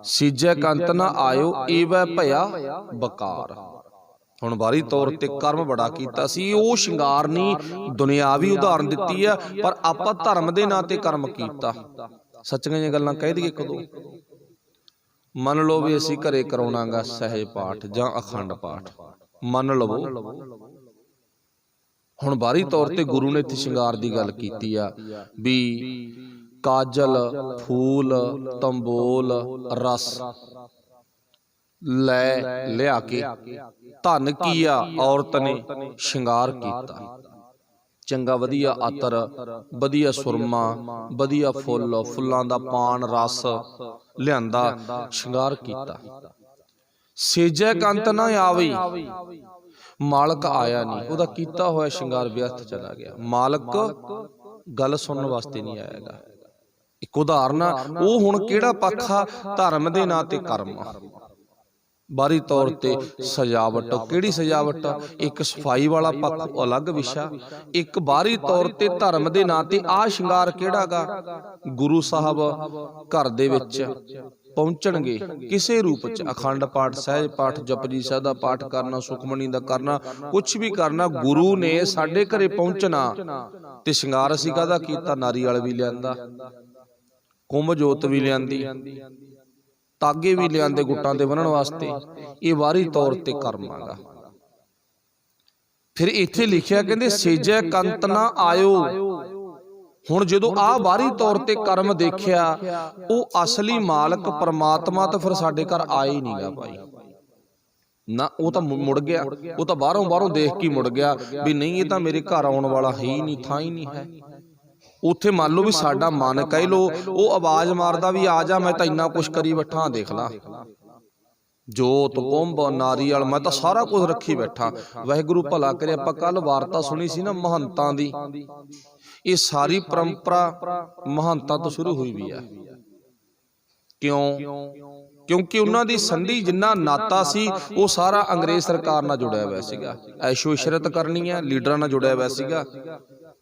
ਸੀਜੈ ਕੰਤ ਨਾ ਆਇਓ ਏਵੈ ਭਇਆ ਬਕਾਰ। ਹੁਣ ਬਾਹਰੀ ਤੌਰ ਤੇ ਕਰਮ ਬੜਾ ਕੀਤਾ ਸੀ, ਉਹ ਸ਼ਿੰਗਾਰ ਨਹੀਂ, ਦੁਨਿਆਵੀ ਉਦਾਹਰਨ ਦਿੱਤੀ ਆ, ਪਰ ਆਪਾਂ ਧਰਮ ਦੇ ਨਾਂ ਤੇ ਕਰਮ ਕੀਤਾ। ਸੱਚੀਆਂ ਜਿਹੀਆਂ ਗੱਲਾਂ ਕਹਿ ਦਈਏ ਕਦੋਂ? ਮੰਨ ਲਓ ਵੀ ਅਸੀਂ ਘਰੇ ਕਰਾਉਣਾਗਾ ਸਹਿਜ ਪਾਠ ਜਾਂ ਅਖੰਡ ਪਾਠ, ਮੰਨ ਲਵੋ। ਹੁਣ ਬਾਹਰੀ ਤੌਰ ਤੇ ਗੁਰੂ ਨੇ ਇੱਥੇ ਸ਼ਿੰਗਾਰ ਦੀ ਗੱਲ ਕੀਤੀ ਆ ਵੀ ਕਾਜਲ, ਫੂਲ, ਤੰਬੋਲ, ਰਸ ਲੈ ਲਿਆ ਕੇ, ਧਨ ਕੀਆ ਔਰਤ ਨੇ ਸ਼ਿੰਗਾਰ ਕੀਤਾ, ਚੰਗਾ ਵਧੀਆ ਅਤਰ, ਵਧੀਆ ਸੁਰਮਾ, ਵਧੀਆ ਫੁੱਲ, ਫੁੱਲਾਂ ਦਾ ਪਾਨ ਰਸ ਲਿਆਂਦਾ, ਸ਼ਿੰਗਾਰ ਕੀਤਾ। ਸੇਜੈ ਕੰਤ ਨਾ ਆਵੇ, ਮਾਲਕ ਆਇਆ ਨਹੀਂ, ਉਹਦਾ ਕੀਤਾ ਹੋਇਆ ਸ਼ਿੰਗਾਰ ਵਿਅਰਥ ਚਲਾ ਗਿਆ। ਮਾਲਕ ਗੱਲ ਸੁਣਨ ਵਾਸਤੇ ਨਹੀਂ ਆਏਗਾ। ਇੱਕ ਉਦਾਹਰਨ ਆ, ਉਹ ਹੁਣ ਕਿਹੜਾ ਪੱਖ ਆ? ਧਰਮ ਦੇ ਨਾਂ ਤੇ ਕਰਮ। ਬਾਹਰੀ ਤੌਰ ਤੇ ਸਜਾਵਟ, ਕਿਹੜੀ ਸਜਾਵਟ? ਇੱਕ ਸਫਾਈ ਵਾਲਾ ਪੱਖ ਅਲੱਗ ਵਿਸ਼ਾ, ਇੱਕ ਬਾਹਰੀ ਤੌਰ ਤੇ ਧਰਮ ਦੇ ਨਾਂ ਤੇ ਆਹ ਸ਼ਿੰਗਾਰ ਕਿਹੜਾ ਗਾ? ਗੁਰੂ ਸਾਹਿਬ ਘਰ ਦੇ ਵਿੱਚ ਪਹੁੰਚਣਗੇ ਕਿਸੇ ਰੂਪ ਚ, ਅਖੰਡ ਪਾਠ, ਸਹਿਜ ਪਾਠ, ਜਪਜੀ ਸਾਹਿਬ ਦਾ ਪਾਠ ਕਰਨਾ, ਸੁਖਮਨੀ ਦਾ ਕਰਨਾ, ਕੁਛ ਵੀ ਕਰਨਾ, ਗੁਰੂ ਨੇ ਸਾਡੇ ਘਰੇ ਪਹੁੰਚਣਾ। ਤੇ ਸ਼ਿੰਗਾਰ ਅਸੀਂ ਕਾਹਦਾ ਕੀਤਾ? ਨਾਰੀਅਲ ਵੀ ਲਿਆਂਦਾ, ਕੁੰਭ ਜੋਤ ਵੀ ਲਿਆਂਦੀ, ਤਾਗੇ ਵੀ ਲਿਆਂਦੇ ਗੁੱਟਾਂ ਤੇ ਬੰਨਣ ਵਾਸਤੇ। ਇਹ ਬਾਹਰੀ ਤੌਰ ਤੇ ਕਰਮ ਆਗਾ। ਫਿਰ ਇੱਥੇ ਲਿਖਿਆ ਕਹਿੰਦੇ ਸੇਜੈ ਕੰਤ ਨਾ ਆਇਓ। ਹੁਣ ਜਦੋਂ ਆਹ ਬਾਹਰੀ ਤੌਰ ਤੇ ਕਰਮ ਦੇਖਿਆ, ਉਹ ਅਸਲੀ ਮਾਲਕ ਪਰਮਾਤਮਾ ਤਾਂ ਫਿਰ ਸਾਡੇ ਘਰ ਆਏ ਹੀ ਨਹੀਂਗਾ ਭਾਈ ਨਾ। ਉਹ ਤਾਂ ਮੁੜ ਗਿਆ, ਉਹ ਤਾਂ ਬਾਹਰੋਂ ਦੇਖ ਕੇ ਮੁੜ ਗਿਆ ਵੀ ਨਹੀਂ, ਇਹ ਤਾਂ ਮੇਰੇ ਘਰ ਆਉਣ ਵਾਲਾ ਹੈ ਹੀ ਨਹੀਂ, ਥਾਂ ਹੀ ਨਹੀਂ ਹੈ। ਉੱਥੇ ਮੰਨ ਲਓ ਵੀ ਸਾਡਾ ਮਨ ਕਹਿ ਲੋ, ਉਹ ਆਵਾਜ਼ ਮਾਰਦਾ ਵੀ ਆ ਜਾ, ਮੈਂ ਤਾਂ ਇੰਨਾ ਕੁਛ ਕਰੀ ਬੈਠਾ, ਦੇਖ ਲਾ ਜੋਤ, ਕੁੰਭ, ਨਾਰੀਅਲ, ਮੈਂ ਤਾਂ ਸਾਰਾ ਕੁਝ ਰੱਖੀ ਬੈਠਾ। ਵਾਹਿਗੁਰੂ ਭਲਾ ਕਰੇ। ਆਪਾਂ ਕੱਲ ਵਾਰਤਾ ਸੁਣੀ ਸੀ ਨਾ ਮਹੰਤਾਂ ਦੀ, ਇਹ ਸਾਰੀ ਪਰੰਪਰਾ ਮਹੰਤਾਂ ਤੋਂ ਸ਼ੁਰੂ ਹੋਈ ਵੀ ਆ। ਕਿਉਂ? ਕਿਉਂਕਿ ਉਹਨਾਂ ਦੀ ਸੰਧੀ, ਜਿੰਨਾ ਨਾਤਾ ਸੀ, ਉਹ ਸਾਰਾ ਅੰਗਰੇਜ਼ ਸਰਕਾਰ ਨਾਲ ਜੁੜਿਆ ਹੋਇਆ ਸੀਗਾ। ਐਸ਼ੋ ਇਸ਼ਰਤ ਕਰਨੀ ਹੈ, ਲੀਡਰਾਂ ਨਾਲ ਜੁੜਿਆ ਹੋਇਆ ਸੀਗਾ।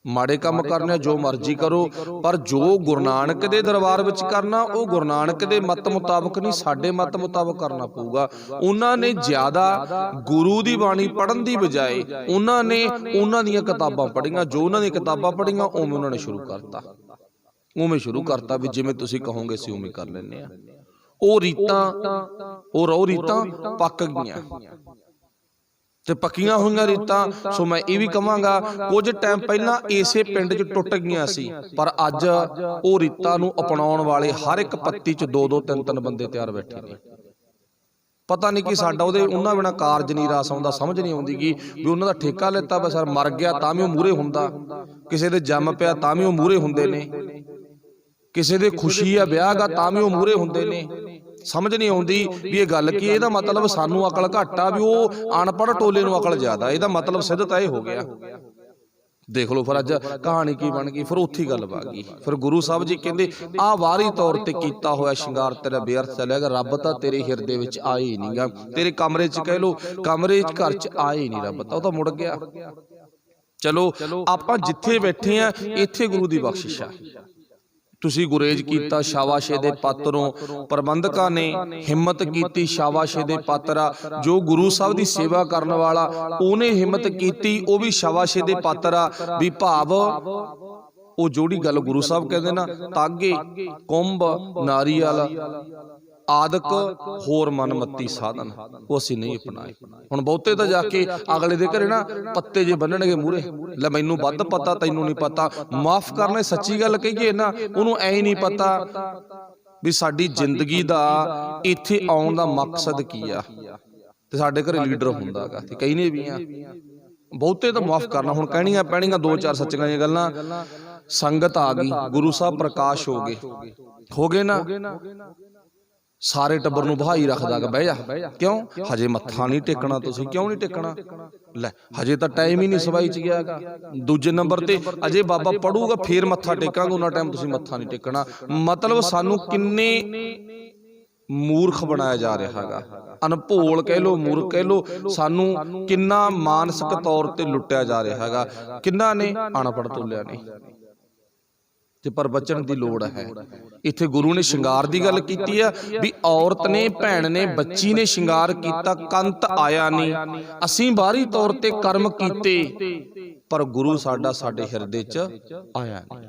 ਮਾੜੇ ਕੰਮ ਕਰਨੇ, ਜੋ ਮਰਜ਼ੀ ਕਰੋ, ਪਰ ਜੋ ਗੁਰੂ ਨਾਨਕ ਦੇ ਦਰਬਾਰ ਵਿੱਚ ਕਰਨਾ, ਉਹ ਗੁਰੂ ਨਾਨਕ ਦੇ ਮਤ ਮੁਤਾਬਕ ਨਹੀਂ, ਸਾਡੇ ਮਤ ਮੁਤਾਬਕ ਕਰਨਾ ਪਊਗਾ। ਉਹਨਾਂ ਨੇ ਜ਼ਿਆਦਾ ਗੁਰੂ ਦੀ ਬਾਣੀ ਪੜ੍ਹਨ ਦੀ ਬਜਾਏ ਉਹਨਾਂ ਨੇ ਉਹਨਾਂ ਦੀਆਂ ਕਿਤਾਬਾਂ ਪੜ੍ਹੀਆਂ। ਜੋ ਉਹਨਾਂ ਦੀਆਂ ਕਿਤਾਬਾਂ ਪੜ੍ਹੀਆਂ ਉਵੇਂ ਉਹਨਾਂ ਨੇ ਸ਼ੁਰੂ ਕਰਤਾ ਵੀ ਜਿਵੇਂ ਤੁਸੀਂ ਕਹੋਗੇ ਅਸੀਂ ਉਵੇਂ ਕਰ ਲੈਂਦੇ ਆ। ਉਹ ਰੀਤਾਂ ਪੱਕ ਗਈਆਂ ਤੇ ਪੱਕੀਆਂ ਹੋਈਆਂ ਰੀਤਾਂ। ਸੋ ਮੈਂ ਇਹ ਵੀ ਕਹਾਂਗਾ, ਕੁਝ ਟਾਈਮ ਪਹਿਲਾਂ ਇਸੇ ਪਿੰਡ 'ਚ ਟੁੱਟ ਗਈਆਂ ਸੀ, ਪਰ ਅੱਜ ਉਹ ਰੀਤਾਂ ਨੂੰ ਅਪਣਾਉਣ ਵਾਲੇ ਹਰ ਇੱਕ ਪੱਤੀ 'ਚ 2-2 3-3 ਬੰਦੇ ਤਿਆਰ ਬੈਠੇ ਨੇ। ਪਤਾ ਨਹੀਂ ਕਿ ਸਾਡਾ ਉਹਨਾਂ ਬਿਨਾਂ ਕਾਰਜ ਨਹੀਂ ਰਾਸ ਆਉਂਦਾ। ਸਮਝ ਨਹੀਂ ਆਉਂਦੀ ਕਿ ਵੀ ਉਹਨਾਂ ਦਾ ਠੇਕਾ ਲਿੱਤਾ ਵਾ ਸਰ, ਮਰ ਗਿਆ ਤਾਂ ਵੀ ਉਹ ਮੂਹਰੇ ਹੁੰਦਾ, ਕਿਸੇ ਦੇ ਜੰਮ ਪਿਆ ਤਾਂ ਵੀ ਉਹ ਮੂਹਰੇ ਹੁੰਦੇ ਨੇ। ਕਿਸੇ ਦੇ ਖੁਸ਼ੀ ਆ ਵਿਆਹ ਗਾ ਤਾਂ ਵੀ ਉਹ ਮੂਹਰੇ ਹੁੰਦੇ ਨੇ। ਸਮਝ ਨਹੀਂ ਆਉਂਦੀ ਵੀ ਇਹ ਗੱਲ ਕੀ, ਇਹਦਾ ਮਤਲਬ ਸਾਨੂੰ ਅਕਲ ਘੱਟ ਆ, ਵੀ ਉਹ ਅਨਪੜ੍ਹ ਟੋਲੇ ਨੂੰ ਅਕਲ ਜ਼ਿਆਦਾ। ਇਹਦਾ ਮਤਲਬ ਸਿੱਧ ਤਾਂ ਇਹ ਹੋ ਗਿਆ। ਦੇਖ ਲਓ ਫਿਰ ਅੱਜ ਕਹਾਣੀ ਕੀ ਬਣ ਗਈ। ਫਿਰ ਉੱਥੇ ਹੀ ਗੱਲ ਪਾ ਗਈ। ਫਿਰ ਗੁਰੂ ਸਾਹਿਬ ਜੀ ਕਹਿੰਦੇ ਆਹ ਬਾਹਰੀ ਤੌਰ ਤੇ ਕੀਤਾ ਹੋਇਆ ਸ਼ਿੰਗਾਰ ਤੇਰਾ ਬੇਅਰਥ ਚੱਲਿਆਗਾ, ਰੱਬ ਤਾਂ ਤੇਰੇ ਹਿਰਦੇ ਵਿੱਚ ਆਏ ਹੀ ਨਹੀਂਗਾ। ਤੇਰੇ ਕਮਰੇ 'ਚ ਕਹਿ ਲਓ, ਕਮਰੇ 'ਚ ਘਰ 'ਚ ਆਏ ਹੀ ਨਹੀਂ ਰੱਬ ਤਾਂ, ਉਹ ਤਾਂ ਮੁੜ ਗਿਆ। ਚਲੋ ਆਪਾਂ ਜਿੱਥੇ ਬੈਠੇ ਆ ਇੱਥੇ ਗੁਰੂ ਦੀ ਬਖਸ਼ਿਸ਼ ਆ। ਤੁਸੀਂ ਗੁਰੇਜ਼ ਕੀਤਾ, ਸ਼ਾਬਾਸ਼ੇ ਦੇ ਪਾਤਰੋਂ। ਪ੍ਰਬੰਧਕਾਂ ਨੇ ਹਿੰਮਤ ਕੀਤੀ, ਸ਼ਾਬਾਸ਼ੇ ਦੇ ਪਾਤਰ ਆ। ਜੋ ਗੁਰੂ ਸਾਹਿਬ ਦੀ ਸੇਵਾ ਕਰਨ ਵਾਲਾ ਉਹਨੇ ਹਿੰਮਤ ਕੀਤੀ, ਉਹ ਵੀ ਸ਼ਾਬਾਸ਼ੇ ਦੇ ਪਾਤਰ ਆ। ਵੀ ਭਾਵ ਉਹ ਜਿਹੜੀ ਗੱਲ ਗੁਰੂ ਸਾਹਿਬ ਕਹਿੰਦੇ ਨਾ, ਤਾਗੇ ਕੁੰਭ ਨਾਰੀਅਲ ਆਦਿਕ ਹੋਰ ਮਨਮੱਤੀ ਸਾਧਨ, ਉਹ ਅਸੀਂ ਨਹੀਂ ਅਪਣਾਏ। ਹੁਣ ਬਹੁਤੇ ਤਾਂ ਜਾ ਕੇ ਅਗਲੇ ਦੇ ਘਰੇ ਨਾ ਪੱਤੇ ਜੇ ਬੰਨਣਗੇ ਮੂਹਰੇ, ਲੈ ਮੈਨੂੰ ਵੱਧ ਪਤਾ ਤੈਨੂੰ ਨਹੀਂ ਪਤਾ। ਮਾਫ ਕਰਨਾ, ਸੱਚੀ ਗੱਲ ਕਹੀਏ ਨਾ, ਉਹਨੂੰ ਐ ਨਹੀਂ ਪਤਾ ਵੀ ਸਾਡੀ ਜ਼ਿੰਦਗੀ ਦਾ ਇੱਥੇ ਆਉਣ ਦਾ ਮਕਸਦ ਕੀ ਆ। ਤੇ ਸਾਡੇ ਘਰੇ ਲੀਡਰ ਹੁੰਦਾ ਗਾ, ਤੇ ਕਈ ਨੇ ਵੀ ਆ। ਬਹੁਤੇ ਤਾਂ ਮਾਫ ਕਰਨਾ। ਹੁਣ ਕਹਿਣੀਆਂ ਪੈਣੀਆਂ ਦੋ ਚਾਰ ਸੱਚੀਆਂ ਜਿਹੀਆਂ ਗੱਲਾਂ। ਸੰਗਤ ਆ ਗਈ, ਗੁਰੂ ਸਾਹਿਬ ਪ੍ਰਕਾਸ਼ ਹੋ ਗਏ ਨਾ, ਸਾਰੇ ਟੱਬਰ ਨੂੰ ਬਹਾਈ ਰੱਖਦਾ ਗਾ, ਬਹਿ ਜਾ। ਕਿਉਂ? ਹਜੇ ਮੱਥਾ ਨਹੀਂ ਟੇਕਣਾ ਤੁਸੀਂ। ਕਿਉਂ ਨਹੀਂ ਟੇਕਣਾ? ਲੈ ਹਜੇ ਤਾਂ ਟਾਈਮ ਹੀ ਨਹੀਂ ਸਵਾਈ ਚ ਗਿਆ ਗਾ। ਦੂਜੇ ਨੰਬਰ ਤੇ ਅਜੇ ਬਾਬਾ ਪੜੂਗਾ ਫੇਰ ਮੱਥਾ ਟੇਕਾਂਗੇ, ਉਹਨਾਂ ਟਾਈਮ ਤੁਸੀਂ ਮੱਥਾ ਨਹੀਂ ਟੇਕਣਾ। ਮਤਲਬ ਸਾਨੂੰ ਕਿੰਨੇ ਮੂਰਖ ਬਣਾਇਆ ਜਾ ਰਿਹਾ ਹੈਗਾ, ਅਨਭੋਲ ਕਹਿ ਲੋ, ਮੂਰਖ ਕਹਿ ਲੋ। ਸਾਨੂੰ ਕਿੰਨਾ ਮਾਨਸਿਕ ਤੌਰ ਤੇ ਲੁੱਟਿਆ ਜਾ ਰਿਹਾ ਹੈਗਾ। ਕਿੰਨਾ ਨੇ? ਅਨਪੜ੍ਹ ਤੋਲਿਆਂ ਨੇ। ਤੇ ਪਰ ਬਚਣ ਦੀ ਲੋੜ ਹੈ। ਇੱਥੇ ਗੁਰੂ ਨੇ ਸ਼ਿੰਗਾਰ ਦੀ ਗੱਲ ਕੀਤੀ ਆ ਵੀ ਔਰਤ ਨੇ, ਭੈਣ ਨੇ, ਬੱਚੀ ਨੇ ਸ਼ਿੰਗਾਰ ਕੀਤਾ, ਕੰਤ ਆਇਆ ਨਹੀਂ। ਅਸੀਂ ਬਾਹਰੀ ਤੌਰ ਤੇ ਕਰਮ ਕੀਤੇ, ਪਰ ਗੁਰੂ ਸਾਡਾ ਸਾਡੇ ਹਿਰਦੇ 'ਚ ਆਇਆ ਨਹੀਂ।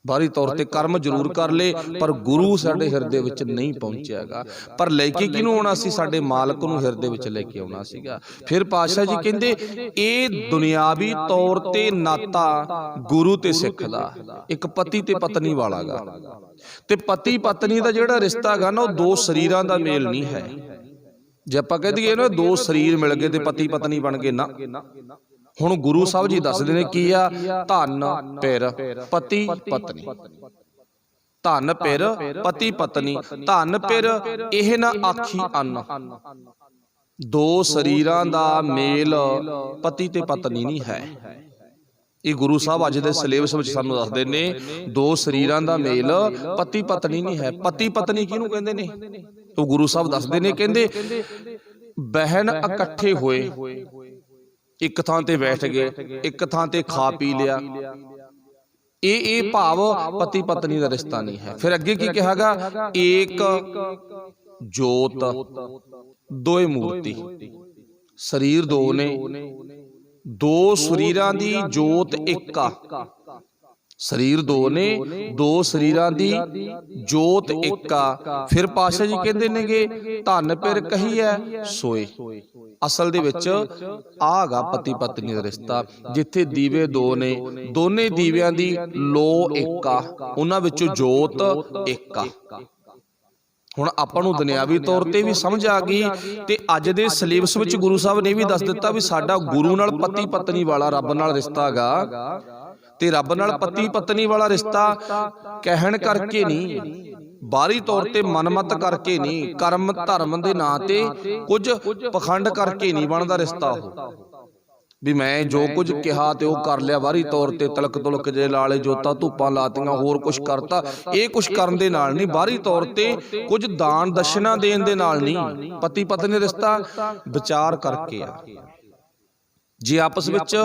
ਬਾਹਰੀ ਤੌਰ ਤੇ ਕਰਮ ਜ਼ਰੂਰ ਕਰ ਲਏ, ਪਰ ਗੁਰੂ ਸਾਡੇ ਹਿਰਦੇ ਵਿੱਚ ਨਹੀਂ ਪਹੁੰਚਿਆਗਾ। ਪਰ ਲੈ ਕੇ ਕਿਹਨੂੰ ਆਉਣਾ ਸੀ? ਸਾਡੇ ਮਾਲਕ ਨੂੰ ਹਿਰਦੇ ਵਿੱਚ ਲੈ ਕੇ ਆਉਣਾ ਸੀਗਾ। ਫਿਰ ਪਾਤਸ਼ਾਹ ਜੀ ਕਹਿੰਦੇ ਇਹ ਦੁਨਿਆਵੀ ਤੌਰ ਤੇ ਨਾਤਾ ਗੁਰੂ ਤੇ ਸਿੱਖ ਦਾ, ਇੱਕ ਪਤੀ ਤੇ ਪਤਨੀ ਵਾਲਾ ਗਾ। ਤੇ ਪਤੀ ਪਤਨੀ ਦਾ ਜਿਹੜਾ ਰਿਸ਼ਤਾ ਗਾ ਨਾ, ਉਹ ਦੋ ਸਰੀਰਾਂ ਦਾ ਮੇਲ ਨਹੀਂ ਹੈ। ਜੇ ਆਪਾਂ ਕਹਿ ਦਈਏ ਨਾ ਦੋ ਸਰੀਰ ਮਿਲ ਗਏ ਤੇ ਪਤੀ ਪਤਨੀ ਬਣ ਗਏ, ਨਾ। ਹੁਣ ਗੁਰੂ ਸਾਹਿਬ ਜੀ ਦੱਸਦੇ ਨੇ ਕੀ ਆ? ਧਨ ਪਿਰ ਪਤੀ ਪਤਨੀ। ਧਨ ਪਿਰ ਪਤੀ ਪਤਨੀ। ਧਨ ਪਿਰ ਇਹ ਨਾ ਆਖੀ ਅੰਨ। ਦੋ ਸਰੀਰਾਂ ਦਾ ਮੇਲ ਪਤੀ ਤੇ ਪਤਨੀ ਨਹੀਂ ਹੈ। ਇਹ ਗੁਰੂ ਸਾਹਿਬ ਅੱਜ ਦੇ ਸਿਲੇਬਸ ਵਿੱਚ ਸਾਨੂੰ ਦੱਸਦੇ ਨੇ, ਦੋ ਸਰੀਰਾਂ ਦਾ ਮੇਲ ਪਤੀ ਪਤਨੀ ਨਹੀਂ ਹੈ। ਪਤੀ ਪਤਨੀ ਕਿਹਨੂੰ ਕਹਿੰਦੇ ਨੇ? ਉਹ ਗੁਰੂ ਸਾਹਿਬ ਦੱਸਦੇ ਨੇ, ਕਹਿੰਦੇ ਬਹਿਨ ਇਕੱਠੇ ਹੋਏ, ਇੱਕ ਥਾਂ ਤੇ ਬੈਠ ਗਏ, ਇੱਕ ਥਾਂ ਤੇ ਖਾ ਪੀ ਲਿਆ। ਇਹ ਭਾਵ ਪਤੀ ਪਤਨੀ ਦਾ ਰਿਸ਼ਤਾ ਨਹੀਂ ਹੈ। ਫਿਰ ਅੱਗੇ ਕੀ ਕਿਹਾਗਾ? ਏਕ ਜੋਤ ਦੋਏ ਮੂਰਤੀ। ਸਰੀਰ ਦੋ ਨੇ, ਦੋ ਸਰੀਰਾਂ ਦੀ ਜੋਤ ਇੱਕ ਆ। ਸਰੀਰ ਦੋ ਨੇ, ਦੋ ਸਰੀਰਾਂ ਦੀ ਜੋਤ ਇੱਕ ਆ। ਫਿਰ ਪਾਤਸ਼ਾਹ ਜੀ ਕਹਿੰਦੇ ਨੇਗੇ ਧਨ ਪਿਰ ਕਹੀਐ ਸੋਏ। ਅਸਲ ਦੇ ਵਿੱਚ ਆਹ ਗਾ ਪਤੀ ਪਤਨੀ ਦਾ ਰਿਸ਼ਤਾ, ਜਿੱਥੇ ਦੀਵੇ ਦੋ ਨੇ, ਦੋਨੇ ਦੀਵਿਆਂ ਦੀ ਲੋ ਇੱਕ ਆ, ਉਹਨਾਂ ਵਿੱਚੋਂ ਜੋਤ ਇੱਕ ਆ। ਹੁਣ ਆਪਾਂ ਨੂੰ ਦੁਨਿਆਵੀ ਤੌਰ ਤੇ ਵੀ ਸਮਝ ਆ ਗਈ, ਤੇ ਅੱਜ ਦੇ ਸਿਲੇਬਸ ਵਿੱਚ ਗੁਰੂ ਸਾਹਿਬ ਨੇ ਵੀ ਦੱਸ ਦਿੱਤਾ ਵੀ ਸਾਡਾ ਗੁਰੂ ਨਾਲ ਪਤੀ ਪਤਨੀ ਵਾਲਾ ਰੱਬ ਨਾਲ ਰਿਸ਼ਤਾ ਗਾ। ਤੇ ਰੱਬ ਨਾਲ ਪਤੀ ਪਤਨੀ ਵਾਲਾ ਰਿਸ਼ਤਾ ਕਹਿਣ ਕਰਕੇ ਨਹੀਂ, ਬਾਹਰੀ ਤੌਰ ਤੇ ਮਨਮਤ ਕਰਕੇ ਨਹੀਂ, ਕਰਮ ਧਰਮ ਦੇ ਨਾਂ ਤੇ ਕੁਝ ਪਖੰਡ ਕਰਕੇ ਨਹੀਂ ਬਣਦਾ ਰਿਸ਼ਤਾ। ਉਹ ਵੀ ਮੈਂ ਜੋ ਕੁਝ ਕਿਹਾ ਤੇ ਉਹ ਕਰ ਲਿਆ, ਬਾਹਰੀ ਤੌਰ ਤੇ ਤਲਕ ਤੁਲਕ ਜੇ ਲਾਲੇ, ਜੋਤਾਂ ਧੂਪਾਂ ਲਾਤੀਆਂ, ਹੋਰ ਕੁਝ ਕਰਤਾ। ਇਹ ਕੁਝ ਕਰਨ ਦੇ ਨਾਲ ਨਹੀਂ, ਬਾਹਰੀ ਤੌਰ ਤੇ ਕੁਝ ਦਾਨ ਦਸ਼ਨਾ ਦੇਣ ਦੇ ਨਾਲ ਨਹੀਂ। ਪਤੀ ਪਤਨੀ ਰਿਸ਼ਤਾ ਵਿਚਾਰ ਕਰਕੇ ਆ। ਜੇ ਆਪਸ ਵਿੱਚ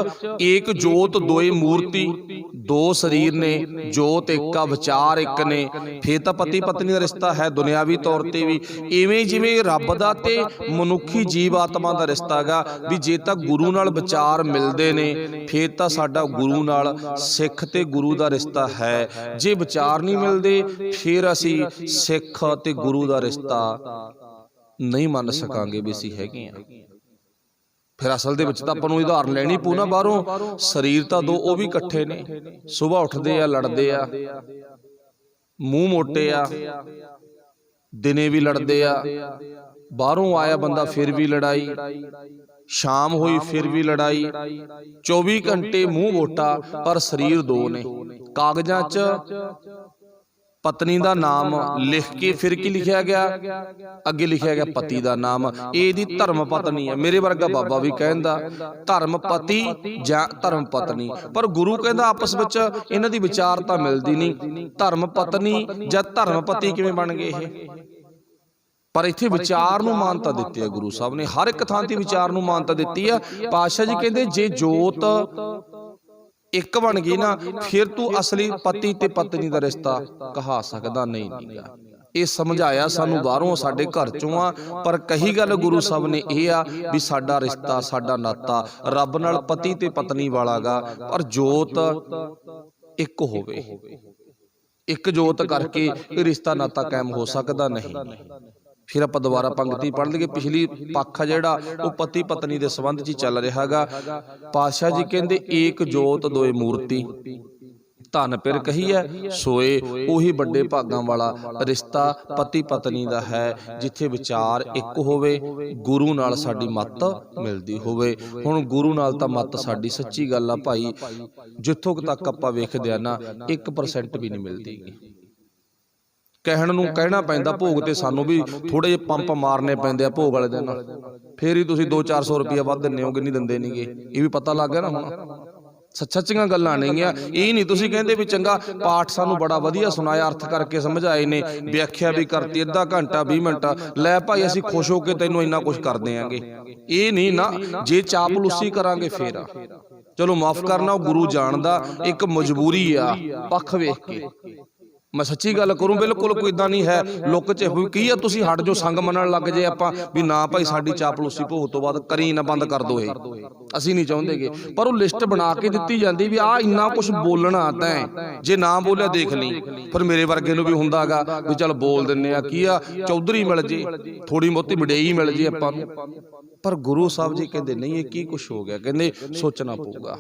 ਏਕ ਜੋਤ ਦੋਏ ਮੂਰਤੀ, ਦੋ ਸਰੀਰ ਨੇ, ਜੋਤ ਇੱਕ ਆ, ਵਿਚਾਰ ਇੱਕ ਨੇ, ਫੇਰ ਤਾਂ ਪਤੀ ਪਤਨੀ ਦਾ ਰਿਸ਼ਤਾ ਹੈ ਦੁਨਿਆਵੀ ਤੌਰ ਤੇ ਵੀ। ਇਵੇਂ ਜਿਵੇਂ ਰੱਬ ਦਾ ਤੇ ਮਨੁੱਖੀ ਜੀਵ ਆਤਮਾ ਦਾ ਰਿਸ਼ਤਾ ਗਾ, ਵੀ ਜੇ ਤਾਂ ਗੁਰੂ ਨਾਲ ਵਿਚਾਰ ਮਿਲਦੇ ਨੇ ਫੇਰ ਤਾਂ ਸਾਡਾ ਗੁਰੂ ਨਾਲ, ਸਿੱਖ ਤੇ ਗੁਰੂ ਦਾ ਰਿਸ਼ਤਾ ਹੈ। ਜੇ ਵਿਚਾਰ ਨਹੀਂ ਮਿਲਦੇ ਫੇਰ ਅਸੀਂ ਸਿੱਖ ਤੇ ਗੁਰੂ ਦਾ ਰਿਸ਼ਤਾ ਨਹੀਂ ਮੰਨ ਸਕਾਂਗੇ ਵੀ ਅਸੀਂ ਹੈਗੇ ਆ। ਫਿਰ ਅਸਲ ਦੇ ਵਿੱਚ ਤਾਂ ਆਪਾਂ ਨੂੰ ਉਦਾਹਰਨ ਲੈਣੀ ਪਊ ਨਾ ਬਾਹਰੋਂ। ਸਰੀਰ ਤਾਂ ਦੋ, ਉਹ ਵੀ ਇਕੱਠੇ ਨੇ, ਸੁਬਾਹ ਉੱਠਦੇ ਆ, ਲੜਦੇ ਆ, ਮੂੰਹ ਮੋਟੇ ਆ, ਦਿਨੇ ਵੀ ਲੜਦੇ ਆ, ਬਾਹਰੋਂ ਆਇਆ ਬੰਦਾ ਫਿਰ ਵੀ ਲੜਾਈ, ਸ਼ਾਮ ਹੋਈ ਫਿਰ ਵੀ ਲੜਾਈ, 24 ਘੰਟੇ ਮੂੰਹ ਮੋਟਾ, ਪਰ ਸਰੀਰ ਦੋ ਨੇ। ਕਾਗਜ਼ਾਂ 'ਚ ਪਤਨੀ ਦਾ ਨਾਮ ਲਿਖ ਕੇ ਫਿਰ ਕੀ ਲਿਖਿਆ ਗਿਆ, ਅੱਗੇ ਲਿਖਿਆ ਗਿਆ ਪਤੀ ਦਾ ਨਾਮ। ਇਹਦੀ ਧਰਮ ਪਤਨੀ ਹੈ। ਮੇਰੇ ਵਰਗਾ ਬਾਬਾ ਵੀ ਕਹਿੰਦਾ ਧਰਮ ਪਤੀ ਜਾਂ ਧਰਮ ਪਤਨੀ, ਪਰ ਗੁਰੂ ਕਹਿੰਦਾ ਆਪਸ ਵਿੱਚ ਇਹਨਾਂ ਦੀ ਵਿਚਾਰਤਾ ਮਿਲਦੀ ਨਹੀਂ। ਧਰਮ ਪਤਨੀ ਜਾਂ ਧਰਮ ਪਤੀ ਕਿਵੇਂ ਬਣ ਗਏ ਇਹ? ਪਰ ਇੱਥੇ ਵਿਚਾਰ ਨੂੰ ਮਾਨਤਾ ਦਿੱਤੀ ਹੈ ਗੁਰੂ ਸਾਹਿਬ ਨੇ। ਹਰ ਇੱਕ ਥਾਂ ਤੇ ਵਿਚਾਰ ਨੂੰ ਮਾਨਤਾ ਦਿੱਤੀ ਆ। ਪਾਤਸ਼ਾਹ ਜੀ ਕਹਿੰਦੇ ਜੇ ਜੋਤ ਇੱਕ ਬਣ ਗਈ ਨਾ, ਫਿਰ ਤੂੰ ਅਸਲੀ ਪਤੀ ਤੇ ਪਤਨੀ ਦਾ ਰਿਸ਼ਤਾ ਕਹਾ ਸਕਦਾ ਨਹੀਂ ਨੀਗਾ। ਇਹ ਸਮਝਾਇਆ ਸਾਨੂੰ ਬਾਹਰੋਂ, ਸਾਡੇ ਘਰ ਚੋਂ ਆ, ਪਰ ਕਹੀ ਗੱਲ ਗੁਰੂ ਸਾਹਿਬ ਨੇ ਇਹ ਆ ਵੀ ਸਾਡਾ ਰਿਸ਼ਤਾ, ਸਾਡਾ ਨਾਤਾ ਰੱਬ ਨਾਲ ਪਤੀ ਤੇ ਪਤਨੀ ਵਾਲਾ ਗਾ, ਪਰ ਜੋਤ ਇੱਕ ਹੋਵੇ। ਇੱਕ ਜੋਤ ਕਰਕੇ ਰਿਸ਼ਤਾ ਨਾਤਾ ਕਾਇਮ ਹੋ ਸਕਦਾ ਨਹੀਂ। ਫਿਰ ਆਪਾਂ ਦੁਬਾਰਾ ਪੰਕਤੀ ਪੜ੍ਹ ਲਈਏ। ਪਿਛਲੀ ਪੱਖ ਜਿਹੜਾ ਉਹ ਪਤੀ ਪਤਨੀ ਦੇ ਸੰਬੰਧ 'ਚ ਹੀ ਚੱਲ ਰਿਹਾ ਗਾ। ਪਾਤਸ਼ਾਹ ਜੀ ਕਹਿੰਦੇ ਏਕ ਜੋਤ ਦੋਏ ਮੂਰਤੀ, ਧਨ ਪਿਰ ਕਹੀ ਹੈ ਸੋਏ। ਉਹੀ ਵੱਡੇ ਭਾਗਾਂ ਵਾਲਾ ਰਿਸ਼ਤਾ ਪਤੀ ਪਤਨੀ ਦਾ ਹੈ, ਜਿੱਥੇ ਵਿਚਾਰ ਇੱਕ ਹੋਵੇ, ਗੁਰੂ ਨਾਲ ਸਾਡੀ ਮੱਤ ਮਿਲਦੀ ਹੋਵੇ। ਹੁਣ ਗੁਰੂ ਨਾਲ ਤਾਂ ਮੱਤ ਸਾਡੀ ਸੱਚੀ ਗੱਲ ਆ ਭਾਈ, ਜਿੱਥੋਂ ਤੱਕ ਆਪਾਂ ਵੇਖਦੇ ਆ ਨਾ 1% ਵੀ ਨਹੀਂ ਮਿਲਦੀ। ਕਹਿਣ ਨੂੰ ਕਹਿਣਾ ਪੈਂਦਾ, ਭੋਗ ਤੇ ਸਾਨੂੰ ਵੀ ਥੋੜੇ ਜਿਹੇ ਪੰਪ ਮਾਰਨੇ ਪੈਂਦੇ ਆ ਭੋਗ ਵਾਲੇ ਦਿਨ, ਫੇਰ ਹੀ ਤੁਸੀਂ 200-400 ਰੁਪਇਆ ਵੱਧ ਦਿੰਦੇ ਹੋਗੇ, ਨਹੀਂ ਦਿੰਦੇ ਨਹੀਂਗੇ। ਇਹ ਵੀ ਪਤਾ ਲੱਗ ਗਿਆ ਨਾ ਹੁਣ, ਸੱਚੀਆਂ ਗੱਲਾਂ ਨੇਗੀਆਂ। ਇਹ ਨਹੀਂ ਤੁਸੀਂ ਕਹਿੰਦੇ ਵੀ ਚੰਗਾ ਪਾਠ ਸਾਨੂੰ ਬੜਾ ਵਧੀਆ ਸੁਣਾਇਆ, ਅਰਥ ਕਰਕੇ ਸਮਝਾਏ ਨੇ, ਵਿਆਖਿਆ ਵੀ ਕਰਤੀ ਅੱਧਾ ਘੰਟਾ 20 ਮਿੰਟ, ਲੈ ਭਾਈ ਅਸੀਂ ਖੁਸ਼ ਹੋ ਕੇ ਤੈਨੂੰ ਇੰਨਾ ਕੁਛ ਕਰ ਦਿਆਂਗੇ। ਇਹ ਨਹੀਂ ਨਾ, ਜੇ ਚਾਪਲੂਸੀ ਕਰਾਂਗੇ ਫੇਰ ਚਲੋ ਮਾਫ ਕਰਨਾ, ਉਹ ਗੁਰੂ ਜਾਣਦਾ, ਇੱਕ ਮਜਬੂਰੀ ਆ ਪੱਖ ਵੇਖ ਕੇ। ਮੈਂ ਸੱਚੀ ਗੱਲ ਕਰੂੰ, ਬਿਲਕੁਲ ਕੋਈ ਇਦਾਂ ਨਹੀਂ ਹੈ ਲੁੱਕ ਚ ਕੀ ਆ ਤੁਸੀਂ ਹਟ ਜੋ, ਸੰਗ ਮੰਨਣ ਲੱਗ ਜੇ ਆਪਾਂ ਵੀ ਨਾ ਭਾਈ ਸਾਡੀ ਚਾਪਲੂਸੀ ਭੋਗ ਤੋਂ ਬਾਅਦ ਕਰੀ ਨਾ, ਬੰਦ ਕਰ ਦੋ, ਇਹ ਅਸੀਂ ਨਹੀਂ ਚਾਹੁੰਦੇਗੇ। ਪਰ ਉਹ ਲਿਸਟ ਬਣਾ ਕੇ ਦਿੱਤੀ ਜਾਂਦੀ ਵੀ ਆਹ ਇੰਨਾ ਕੁਛ ਬੋਲਣਾ ਤੈਂ, ਜੇ ਨਾ ਬੋਲਿਆ ਦੇਖ ਲਈ। ਫਿਰ ਮੇਰੇ ਵਰਗੇ ਨੂੰ ਵੀ ਹੁੰਦਾ ਗਾ ਵੀ ਚੱਲ ਬੋਲ ਦਿੰਨੇ ਆ, ਕੀ ਆ ਚੌਧਰੀ ਮਿਲ ਜੇ, ਥੋੜੀ ਬਹੁਤੀ ਵਡਿਆਈ ਮਿਲ ਜੇ ਆਪਾਂ ਨੂੰ। ਪਰ ਗੁਰੂ ਸਾਹਿਬ ਜੀ ਕਹਿੰਦੇ ਨਹੀਂ, ਇਹ ਕੀ ਕੁਛ ਹੋ ਗਿਆ, ਕਹਿੰਦੇ ਸੋਚਣਾ ਪਊਗਾ।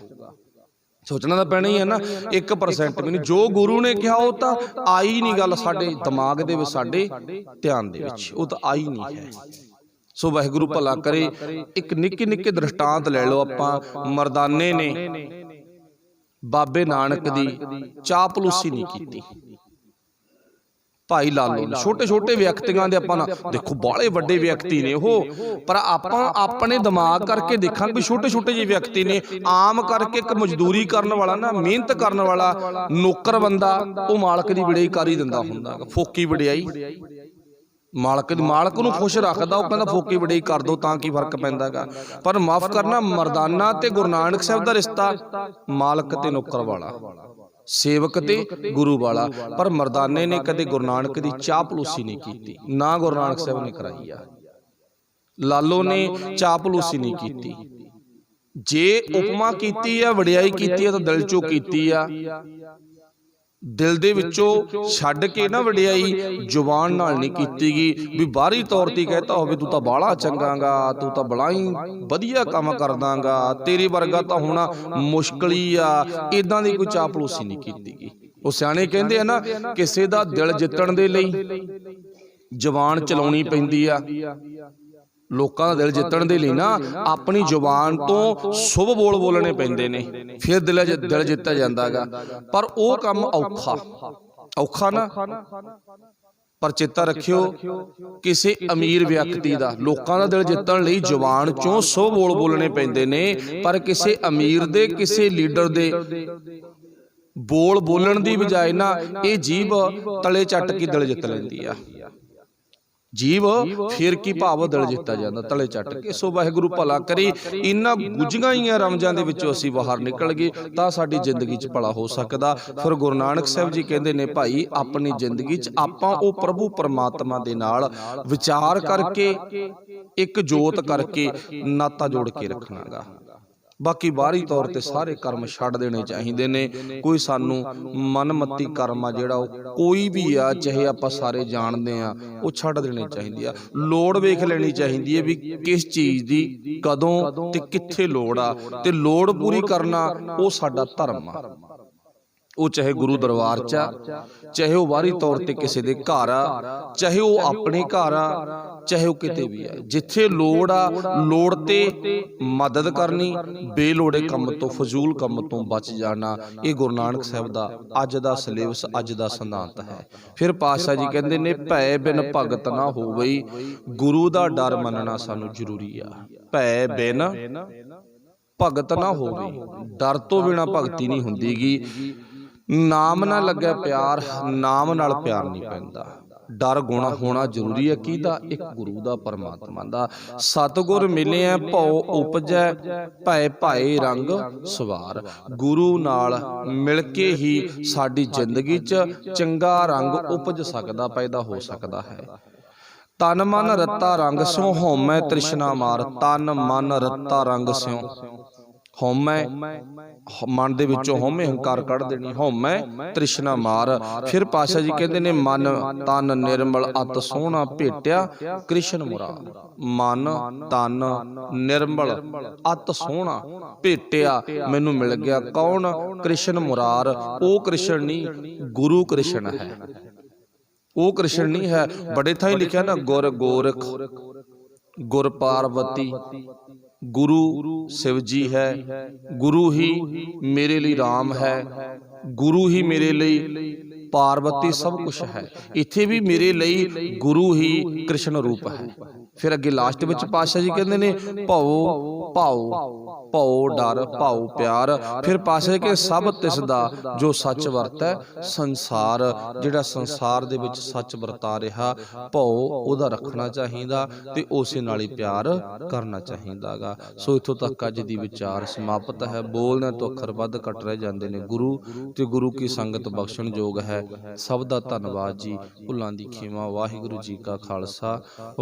ਸੋਚਣਾ ਤਾਂ ਪੈਣਾ ਹੀ ਹੈ ਨਾ, 1% ਵੀ ਨਹੀਂ। ਜੋ ਗੁਰੂ ਨੇ ਕਿਹਾ ਉਹ ਤਾਂ ਆਈ ਨਹੀਂ ਗੱਲ ਸਾਡੇ ਦਿਮਾਗ ਦੇ ਵਿੱਚ, ਸਾਡੇ ਧਿਆਨ ਦੇ ਵਿੱਚ, ਉਹ ਤਾਂ ਆਈ ਨਹੀਂ ਹੈ। ਸੋ ਵਾਹਿਗੁਰੂ ਭਲਾ ਕਰੇ। ਇੱਕ ਨਿੱਕੇ ਨਿੱਕੇ ਦ੍ਰਿਸ਼ਟਾਂਤ ਲੈ ਲਓ ਆਪਾਂ। ਮਰਦਾਨੇ ਨੇ ਬਾਬੇ ਨਾਨਕ ਦੀ ਚਾਪਲੂਸੀ ਨਹੀਂ ਕੀਤੀ। ਭਾਈ ਲਾਲੋ ਨੇ, ਛੋਟੇ ਛੋਟੇ ਵਿਅਕਤੀਆਂ ਦੇ ਆਪਾਂ ਨਾ ਦੇਖੋ, ਬਾਹਲੇ ਵੱਡੇ ਵਿਅਕਤੀ ਨੇ ਉਹ, ਪਰ ਆਪਾਂ ਆਪਣੇ ਦਿਮਾਗ ਕਰਕੇ ਦੇਖਾਂਗੇ ਵੀ ਛੋਟੇ ਛੋਟੇ ਜਿਹੇ ਵਿਅਕਤੀ ਨੇ। ਆਮ ਕਰਕੇ ਇੱਕ ਮਜ਼ਦੂਰੀ ਕਰਨ ਵਾਲਾ ਨਾ, ਮਿਹਨਤ ਕਰਨ ਵਾਲਾ ਨੌਕਰ ਬੰਦਾ, ਉਹ ਮਾਲਕ ਦੀ ਵਡਿਆਈ ਕਰ ਹੀ ਦਿੰਦਾ ਹੁੰਦਾ, ਫੋਕੀ ਵਡਿਆਈ। ਮਾਲਕ ਨੂੰ ਖੁਸ਼ ਰੱਖਦਾ, ਉਹ ਕਹਿੰਦਾ ਫੋਕੀ ਵਡਿਆਈ ਕਰ ਦੋ, ਤਾਂ ਕੀ ਫਰਕ ਪੈਂਦਾ ਗਾ। ਪਰ ਮਾਫ ਕਰਨਾ, ਮਰਦਾਨਾ ਤੇ ਗੁਰੂ ਨਾਨਕ ਸਾਹਿਬ ਦਾ ਰਿਸ਼ਤਾ ਮਾਲਕ ਤੇ ਨੌਕਰ ਵਾਲਾ, ਸੇਵਕ ਤੇ ਗੁਰੂ ਵਾਲਾ। ਪਰ ਮਰਦਾਨੇ ਨੇ ਕਦੇ ਗੁਰੂ ਨਾਨਕ ਦੀ ਚਾਪਲੂਸੀ ਨਹੀਂ ਕੀਤੀ, ਨਾ ਗੁਰੂ ਨਾਨਕ ਸਾਹਿਬ ਨੇ ਕਰਾਈ ਆ। ਲਾਲੋ ਨੇ ਚਾਪਲੂਸੀ ਨਹੀਂ ਕੀਤੀ। ਜੇ ਉਪਮਾ ਕੀਤੀ ਆ, ਵਡਿਆਈ ਕੀਤੀ ਆ, ਤਾਂ ਦਿਲ ਚੋਂ ਕੀਤੀ ਆ, ਦਿਲ ਦੇ ਵਿੱਚੋਂ ਛੱਡ ਕੇ ਨਾ ਵਡਿਆਈ, ਜ਼ੁਬਾਨ ਨਾਲ ਨਹੀਂ ਕੀਤੀ ਗਈ ਵੀ ਬਾਹਰੀ ਤੌਰ ਤੇ ਕਹਿਤਾ ਹੋਵੇ ਤੂੰ ਤਾਂ ਬਾਹਲਾ ਚੰਗਾਗਾ, ਤੂੰ ਤਾਂ ਬੜਾ ਹੀ ਵਧੀਆ ਕੰਮ ਕਰਦਾਗਾ, ਤੇਰੇ ਵਰਗਾ ਤਾਂ ਹੋਣਾ ਮੁਸ਼ਕਿਲ ਹੀ ਆ। ਇਦਾਂ ਦੀ ਕੋਈ ਚਾਪਲੂਸੀ ਨਹੀਂ ਕੀਤੀ ਗਈ। ਉਹ ਸਿਆਣੇ ਕਹਿੰਦੇ ਆ ਨਾ, ਕਿਸੇ ਦਾ ਦਿਲ ਜਿੱਤਣ ਦੇ ਲਈ ਜ਼ੁਬਾਨ ਚਲਾਉਣੀ ਪੈਂਦੀ ਆ। ਲੋਕਾਂ ਦਾ ਦਿਲ ਜਿੱਤਣ ਦੇ ਲਈ ਨਾ ਆਪਣੀ ਜ਼ੁਬਾਨ ਤੋਂ ਸ਼ੁਭ ਬੋਲ ਬੋਲਣੇ ਪੈਂਦੇ ਨੇ, ਫਿਰ ਦਿਲ ਜਿੱਤਿਆ ਜਾਂਦਾ ਗਾ। ਪਰ ਉਹ ਕੰਮ ਔਖਾ ਨਾ। ਪਰ ਚੇਤਾ ਰੱਖਿਓ, ਕਿਸੇ ਅਮੀਰ ਵਿਅਕਤੀ ਦਾ, ਲੋਕਾਂ ਦਾ ਦਿਲ ਜਿੱਤਣ ਲਈ ਜ਼ੁਬਾਨ ਚੋਂ ਸ਼ੁਭ ਬੋਲ ਬੋਲਣੇ ਪੈਂਦੇ ਨੇ, ਪਰ ਕਿਸੇ ਅਮੀਰ ਦੇ, ਕਿਸੇ ਲੀਡਰ ਦੇ ਬੋਲ ਬੋਲਣ ਦੀ ਬਜਾਏ ਨਾ ਇਹ ਜੀਭ ਤਲੇ ਚੱਟ ਕੇ ਦਿਲ ਜਿੱਤ ਲੈਂਦੀ ਆ। ਜੀਵ ਫਿਰ ਕੀ ਭਾਵ ਦਿਲ ਜਿੱਤਾ ਜਾਂਦਾ, ਤਲੇ ਚੱਟ ਕੇ। ਸੋ ਵਾਹਿਗੁਰੂ ਭਲਾ ਕਰੇ। ਇਹਨਾਂ ਗੁੱਝੀਆਂ ਹੀ ਰਮਜ਼ਾਂ ਦੇ ਵਿੱਚੋਂ ਅਸੀਂ ਬਾਹਰ ਨਿਕਲ ਗਏ ਤਾਂ ਸਾਡੀ ਜ਼ਿੰਦਗੀ 'ਚ ਭਲਾ ਹੋ ਸਕਦਾ। ਫਿਰ ਗੁਰੂ ਨਾਨਕ ਸਾਹਿਬ ਜੀ ਕਹਿੰਦੇ ਨੇ, ਭਾਈ ਆਪਣੀ ਜ਼ਿੰਦਗੀ 'ਚ ਆਪਾਂ ਉਹ ਪ੍ਰਭੂ ਪਰਮਾਤਮਾ ਦੇ ਨਾਲ ਵਿਚਾਰ ਕਰਕੇ, ਇੱਕ ਜੋਤ ਕਰਕੇ ਨਾਤਾ ਜੋੜ ਕੇ ਰੱਖਣਾਗਾ। ਬਾਕੀ ਬਾਹਰੀ ਤੌਰ ਤੇ ਸਾਰੇ ਕਰਮ ਛੱਡ ਦੇਣੇ ਚਾਹੀਦੇ ਨੇ। ਕੋਈ ਸਾਨੂੰ ਮਨਮੱਤੀ ਕਰਮ ਆ ਜਿਹੜਾ, ਉਹ ਕੋਈ ਵੀ ਆ, ਚਾਹੇ ਆਪਾਂ ਸਾਰੇ ਜਾਣਦੇ ਆ, ਉਹ ਛੱਡ ਦੇਣੇ ਚਾਹੀਦੀ ਆ। ਲੋੜ ਵੇਖ ਲੈਣੀ ਚਾਹੀਦੀ ਹੈ ਵੀ ਕਿਸ ਚੀਜ਼ ਦੀ ਕਦੋਂ ਤੇ ਕਿੱਥੇ ਲੋੜ ਆ, ਤੇ ਲੋੜ ਪੂਰੀ ਕਰਨਾ ਉਹ ਸਾਡਾ ਧਰਮ ਆ। ਉਹ ਚਾਹੇ ਗੁਰੂ ਦਰਬਾਰ 'ਚ ਆ, ਚਾਹੇ ਉਹ ਬਾਹਰੀ ਤੌਰ ਤੇ ਕਿਸੇ ਦੇ ਘਰ ਆ, ਚਾਹੇ ਉਹ ਆਪਣੇ ਘਰ ਆ, ਚਾਹੇ ਉਹ ਕਿਤੇ ਵੀ ਹੈ। ਜਿੱਥੇ ਲੋੜ ਆ, ਲੋੜ ਤੇ ਮਦਦ ਕਰਨੀ, ਬੇਲੋੜੇ ਕੰਮ ਤੋਂ, ਫਜ਼ੂਲ ਕੰਮ ਤੋਂ ਬਚ ਜਾਣਾ। ਇਹ ਗੁਰੂ ਨਾਨਕ ਸਾਹਿਬ ਦਾ ਅੱਜ ਦਾ ਸਿਲੇਬਸ, ਅੱਜ ਦਾ ਸਿਧਾਂਤ ਹੈ। ਫਿਰ ਪਾਤਸ਼ਾਹ ਜੀ ਕਹਿੰਦੇ ਨੇ, ਭੈ ਬਿਨ ਭਗਤ ਨਾ ਹੋਵਈ। ਗੁਰੂ ਦਾ ਡਰ ਮੰਨਣਾ ਸਾਨੂੰ ਜ਼ਰੂਰੀ ਆ। ਭੈ ਬਿਨ ਭਗਤ ਨਾ ਹੋਵੇ, ਡਰ ਤੋਂ ਬਿਨਾਂ ਭਗਤੀ ਨਹੀਂ ਹੁੰਦੀਗੀ। ਨਾਮ ਨਾਲ ਲੱਗਿਆ ਪਿਆਰ, ਨਾਮ ਨਾਲ ਪਿਆਰ ਨਹੀਂ ਪੈਂਦਾ। ਡਰ ਗੁਣ ਹੋਣਾ ਜ਼ਰੂਰੀ ਹੈ। ਕਿਹਦਾ? ਇੱਕ ਗੁਰੂ ਦਾ, ਪਰਮਾਤਮਾ ਦਾ। ਸਤਿਗੁਰ ਮਿਲਿਆ ਭਉ ਉਪਜੈ, ਭੈ ਭਾਏ ਰੰਗ ਸਵਾਰ। ਗੁਰੂ ਨਾਲ ਮਿਲ ਕੇ ਹੀ ਸਾਡੀ ਜ਼ਿੰਦਗੀ 'ਚ ਚੰਗਾ ਰੰਗ ਉਪਜ ਸਕਦਾ, ਪੈਦਾ ਹੋ ਸਕਦਾ ਹੈ। ਤਨ ਮਨ ਰੱਤਾ ਰੰਗ ਸਿਉ, ਹਉਮੈ ਤ੍ਰਿਸ਼ਨਾ ਮਾਰ। ਤਨ ਮਨ ਰੱਤਾ ਰੰਗ ਸਿਉ, ਹਉਮੈ, ਮਨ ਦੇ ਵਿੱਚੋਂ ਹਉਮੈ ਹੰਕਾਰ ਕੱਢ ਦੇਣੀ, ਹਉਮੈ ਤ੍ਰਿਸ਼ਨਾ ਮਾਰ। ਫਿਰ ਪਾਤਸ਼ਾਹ ਜੀ ਕਹਿੰਦੇ ਨੇ, ਮਨ ਤਨ ਨਿਰਮਲ ਅਤ ਸੋਹਣਾ ਭੇਟਿਆ ਕ੍ਰਿਸ਼ਨ ਮੁਰਾਰ। ਮਨ ਤਨ ਨਿਰਮਲ ਅਤ ਸੋਹਣਾ ਭੇਟਿਆ, ਮੈਨੂੰ ਮਿਲ ਗਿਆ ਕੌਣ? ਕ੍ਰਿਸ਼ਨ ਮੁਰਾਰ। ਉਹ ਕ੍ਰਿਸ਼ਨ ਨਹੀਂ, ਗੁਰੂ ਕ੍ਰਿਸ਼ਨ ਹੈ। ਉਹ ਕ੍ਰਿਸ਼ਨ ਨਹੀਂ ਹੈ। ਬੜੇ ਥਾਈਂ ਲਿਖਿਆ ਨਾ, ਗੁਰ ਗੋਰਖ, ਗੁਰ ਪਾਰਵਤੀ, ਗੁਰੂ शिव जी है, गुरु ही मेरे लिए राम है, गुरु ही मेरे लिए पार्वती सब कुछ है। इत्थे भी मेरे लिए गुरु ही कृष्ण रूप है। फिर अगे लास्ट विच पातशाह जी कहते ने, भौ भाओ, भौ डर, भाओ प्यार। फिर पातशाह के सब तिस दा जो सच वरत है, संसार जिहड़ा संसार दे विच सच वरता रहा, भौ उहदा रखना चाहिदा ते उसे नाल ही प्यार करना चाहिदा गा। सो इत्थों तक अज दी विचार समाप्त है। बोलने तो अखर वध घट रह जांदे ने। गुरु ते गुरु की संगत बख्शण योग है। सब दा धन्नवाद जी। भुलां दी खिमा। वाहिगुरू जी का खालसा।